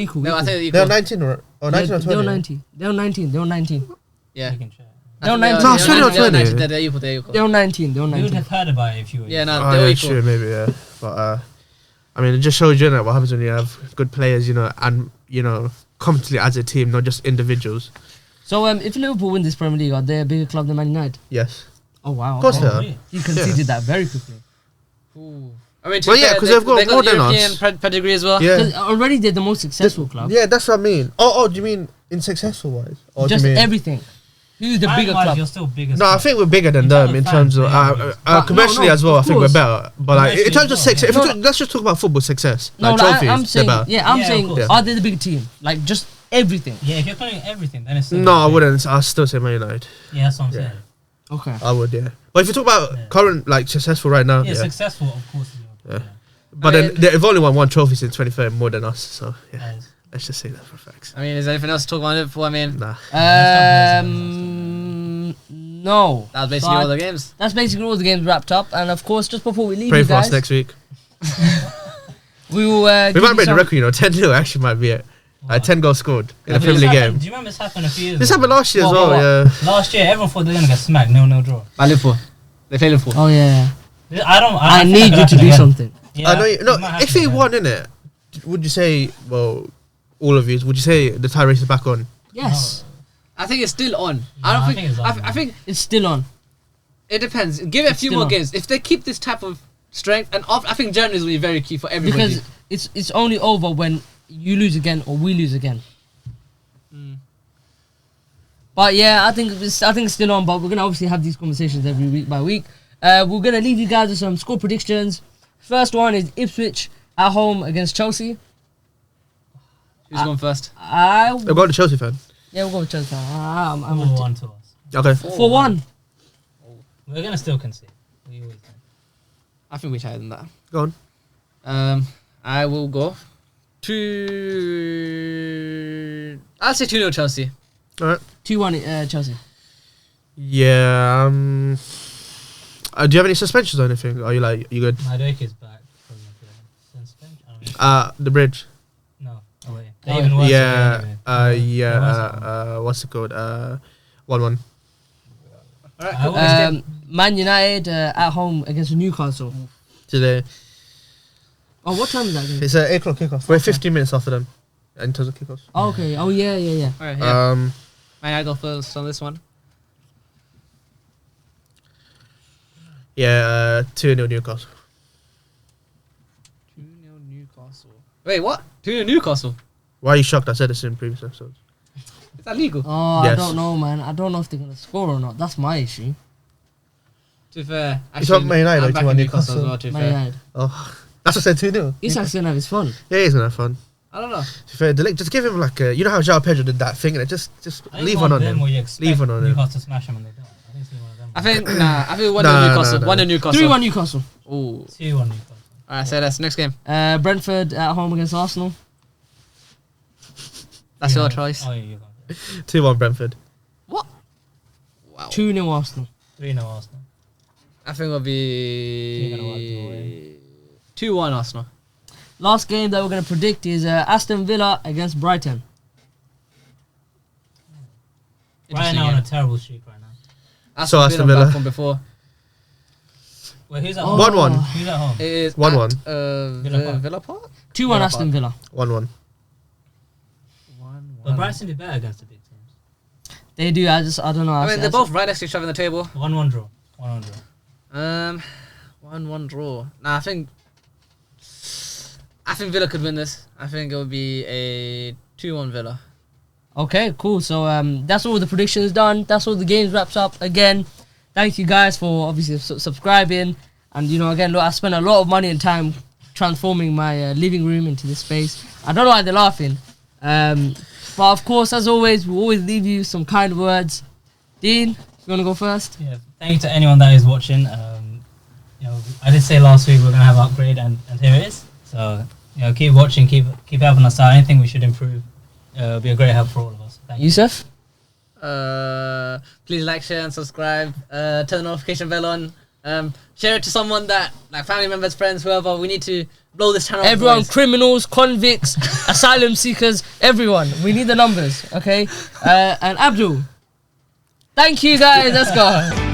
Speaker 1: equal.
Speaker 3: No, I think
Speaker 5: They're
Speaker 3: equal.
Speaker 5: 19 or 19 or 20.
Speaker 1: They're 19. They're 19. They're 19.
Speaker 3: Yeah.
Speaker 4: You can check.
Speaker 1: They're
Speaker 3: I think
Speaker 1: 19.
Speaker 2: No, I swear they're 20.
Speaker 3: They're equal. They're equal.
Speaker 1: They're 19. They're
Speaker 4: You would
Speaker 1: 19.
Speaker 4: have heard about it if you were.
Speaker 3: Yeah, no,
Speaker 2: Oh,
Speaker 3: they're
Speaker 2: yeah,
Speaker 3: equal.
Speaker 2: sure, maybe, yeah. But, I mean, it just shows you what happens when you have good players, and, competently as a team, not just individuals.
Speaker 1: So, if Liverpool win this Premier League, are they a bigger club than Man United?
Speaker 2: Yes.
Speaker 1: Oh wow.
Speaker 2: Of course
Speaker 1: okay.
Speaker 2: they are.
Speaker 4: really?
Speaker 1: You conceded that very quickly.
Speaker 3: Ooh. I mean, to
Speaker 2: Well,
Speaker 3: be
Speaker 2: yeah,
Speaker 3: fair,
Speaker 2: 'cause they've got
Speaker 3: they
Speaker 2: more
Speaker 3: the
Speaker 2: than
Speaker 3: European
Speaker 2: us.
Speaker 3: pedigree as well.
Speaker 2: Yeah.
Speaker 1: 'Cause already they're the most successful club.
Speaker 5: Yeah, that's what I mean. Oh, do you mean in successful wise? Or do
Speaker 1: Just
Speaker 5: you mean
Speaker 1: everything. Who's the bigger
Speaker 4: Fan-wise,
Speaker 1: club?
Speaker 4: You're still bigger.
Speaker 2: No, I think we're bigger than
Speaker 4: In
Speaker 2: them
Speaker 4: terms
Speaker 2: in
Speaker 4: of
Speaker 2: terms of
Speaker 4: fans, yeah.
Speaker 2: commercially
Speaker 1: No,
Speaker 2: as well.
Speaker 1: of
Speaker 2: I think we're
Speaker 1: course.
Speaker 2: better, but like in terms of
Speaker 4: Commercially as
Speaker 2: success,
Speaker 4: well,
Speaker 2: let's just talk about football success,
Speaker 1: No,
Speaker 2: like
Speaker 1: like,
Speaker 2: trophies.
Speaker 1: I'm saying,
Speaker 2: they're better.
Speaker 1: yeah, I'm
Speaker 4: Yeah, of
Speaker 1: saying,
Speaker 4: course.
Speaker 1: are they the big team? Like just everything.
Speaker 4: Yeah, if you're playing everything, then it's still
Speaker 2: No, I
Speaker 4: big.
Speaker 2: wouldn't. I'll still say Man United.
Speaker 4: Yeah, that's what I'm
Speaker 2: Yeah.
Speaker 4: saying.
Speaker 1: Okay.
Speaker 2: I would, yeah. But if you talk about
Speaker 4: Yeah.
Speaker 2: current, like successful right now,
Speaker 4: Yeah,
Speaker 2: yeah.
Speaker 4: successful, of course.
Speaker 2: Yeah.
Speaker 4: Yeah.
Speaker 2: But
Speaker 3: I
Speaker 2: then
Speaker 3: mean-
Speaker 2: they've only won one trophy since 2013, more than us. So yeah,
Speaker 4: That is-
Speaker 2: let's just say that for facts.
Speaker 3: I mean, is there anything else to talk about Liverpool? I mean,
Speaker 2: Nah.
Speaker 1: No.
Speaker 3: that was basically
Speaker 1: So
Speaker 3: all the games.
Speaker 1: That's basically all the games wrapped up, and of course, just before we leave,
Speaker 2: Pray
Speaker 1: you
Speaker 2: for us
Speaker 1: guys,
Speaker 2: next week.
Speaker 1: we will.
Speaker 2: We
Speaker 1: give
Speaker 2: might
Speaker 1: you
Speaker 2: break the
Speaker 1: some-
Speaker 2: record. 10-0 actually might be it. 10 goals scored in a
Speaker 4: But
Speaker 2: Premier
Speaker 4: this
Speaker 2: League
Speaker 4: happened-
Speaker 2: game.
Speaker 4: Do you remember this happened a few years
Speaker 2: This
Speaker 4: ago?
Speaker 2: happened last year as
Speaker 3: What,
Speaker 2: well,
Speaker 3: what?
Speaker 2: yeah.
Speaker 4: Last year, everyone thought they were going to get smacked, 0-0 draw.
Speaker 3: By Liverpool. They play Liverpool.
Speaker 1: Oh yeah.
Speaker 4: I
Speaker 1: I
Speaker 4: think
Speaker 1: need
Speaker 4: that
Speaker 1: you
Speaker 4: could
Speaker 1: to do
Speaker 4: happen again.
Speaker 1: something.
Speaker 4: Yeah,
Speaker 2: I know.
Speaker 4: it
Speaker 2: No,
Speaker 4: might
Speaker 2: if
Speaker 4: happen
Speaker 2: he
Speaker 4: again.
Speaker 2: won, innit, would you say, well, all of you, would you say the tie race is back on?
Speaker 1: Yes,
Speaker 3: I think it's still on.
Speaker 4: No,
Speaker 3: I don't
Speaker 4: I
Speaker 3: think.
Speaker 4: think it's on,
Speaker 3: I think
Speaker 1: it's still on.
Speaker 3: it depends. Give it a
Speaker 1: It's
Speaker 3: few
Speaker 1: still
Speaker 3: more
Speaker 1: on.
Speaker 3: games. If they keep this type of strength, and I think January will be very key for everybody.
Speaker 1: Because it's only over when you lose again or we lose again. But yeah, I think it's still on. But we're gonna obviously have these conversations every week by week. We're gonna leave you guys with some score predictions. First one is Ipswich at home against Chelsea.
Speaker 3: Who's going first?
Speaker 2: I've got a Chelsea fan.
Speaker 1: Yeah, we'll go with Chelsea. I'm
Speaker 4: 4-1 to us.
Speaker 2: Okay.
Speaker 1: 4-1.
Speaker 4: We're going to still concede. We always do.
Speaker 3: I think we're higher than that.
Speaker 2: Go on.
Speaker 3: I will go I'll say 2-0 Chelsea.
Speaker 2: All right.
Speaker 1: 2-1 Chelsea.
Speaker 2: Yeah. Do you have any suspensions or anything? Are you good?
Speaker 4: Madueke is back from the suspension. I don't know.
Speaker 2: The bridge.
Speaker 4: No, away. They're even worse.
Speaker 2: Yeah.
Speaker 4: away anyway.
Speaker 2: Yeah. What's it called? 1-1.
Speaker 3: Alright,
Speaker 4: I
Speaker 3: cool.
Speaker 4: always
Speaker 1: Man United at home against Newcastle.
Speaker 2: Today.
Speaker 1: Oh, what time is that game?
Speaker 5: It's an 8 o'clock kickoff.
Speaker 2: We're 15 minutes after them in terms of kickoffs.
Speaker 1: Oh, okay. Oh, yeah.
Speaker 3: Alright, yeah.
Speaker 2: Um.
Speaker 3: I go first on this one.
Speaker 2: Yeah. 2-0 Newcastle.
Speaker 3: 2-0 Newcastle. Wait, what? 2-0 Newcastle?
Speaker 2: Why are you shocked? I said this in previous episodes.
Speaker 3: Is that legal?
Speaker 1: Oh,
Speaker 2: Yes.
Speaker 1: I don't know, man. I don't know if they're going to score or not. That's my issue.
Speaker 3: To be fair,
Speaker 5: It's not Man United,
Speaker 3: I'm
Speaker 5: it's
Speaker 3: backing
Speaker 5: one
Speaker 3: Newcastle as
Speaker 5: Newcastle.
Speaker 3: well, to be
Speaker 1: Man
Speaker 3: fair.
Speaker 1: United.
Speaker 2: Oh.
Speaker 5: That's what I said 2-0.
Speaker 1: Isak's going to have his fun.
Speaker 2: Yeah, he's gonna have fun.
Speaker 3: I don't know.
Speaker 2: To be fair, just give him like a, you know how João Pedro did that thing, and just
Speaker 4: I think
Speaker 2: leave
Speaker 4: one
Speaker 2: one
Speaker 4: of
Speaker 2: on
Speaker 4: them
Speaker 2: him.
Speaker 4: where you expect
Speaker 2: Leave one on him.
Speaker 4: Newcastle to smash them and they don't. I think it's one of them.
Speaker 3: I think 1
Speaker 2: Nah,
Speaker 3: Newcastle.
Speaker 2: nah.
Speaker 3: 1 Newcastle.
Speaker 1: 3-1 Newcastle.
Speaker 3: Ooh.
Speaker 4: 2-1 Newcastle.
Speaker 3: Alright, say that's next game.
Speaker 1: Brentford at home against Arsenal.
Speaker 3: That's your
Speaker 4: Yeah.
Speaker 3: choice.
Speaker 4: Oh, yeah, you're going.
Speaker 2: 2-1 Brentford.
Speaker 3: What? Wow.
Speaker 1: 2-0 Arsenal.
Speaker 4: 3-0 Arsenal.
Speaker 3: I think it'll
Speaker 4: You're gonna wipe them
Speaker 3: be
Speaker 4: away.
Speaker 3: 2-1 Arsenal.
Speaker 1: Last game that we're going to predict is Aston Villa against Brighton.
Speaker 4: Right
Speaker 3: Interesting
Speaker 4: now on
Speaker 3: game.
Speaker 4: a terrible streak right now.
Speaker 2: Aston Villa.
Speaker 3: back from before.
Speaker 4: Wait, who's at
Speaker 1: Oh.
Speaker 4: home?
Speaker 2: 1-1.
Speaker 4: Who's at home?
Speaker 3: It is
Speaker 2: 1-1.
Speaker 3: at,
Speaker 4: Villa Park.
Speaker 3: Villa Park.
Speaker 1: 2-1
Speaker 3: Villa
Speaker 1: Aston Villa.
Speaker 2: 1-1.
Speaker 3: 1-1.
Speaker 4: But Brighton did better against the big teams.
Speaker 1: They do. I don't know.
Speaker 3: I mean, they're both right next to each other in the table.
Speaker 4: 1-1 draw. 1-1 draw.
Speaker 3: 1-1 draw. Nah, I think Villa could win this. I think it would be a 2-1 Villa.
Speaker 1: Okay, cool. So that's all the predictions done. That's all the games wraps up. Again, thank you guys for obviously subscribing. And again, look, I spent a lot of money and time transforming my living room into this space. I don't know why they're laughing. But of course, as always, we always leave you some kind words. Dean, you want to go first?
Speaker 4: Yeah, thank you to anyone that is watching. I did say last week we're gonna have an upgrade, and here it is. So keep watching, keep helping us out. Anything we should improve, it'll be a great help for all of us. Thank you.
Speaker 1: Yusuf?
Speaker 3: Please like, share, and subscribe. Turn the notification bell on. Share it to someone that, like family members, friends, whoever. We need to blow this channel up,
Speaker 1: Everyone,
Speaker 3: boys.
Speaker 1: criminals, convicts, asylum seekers, everyone. We need the numbers, okay? And Abdul, thank you guys. Let's go.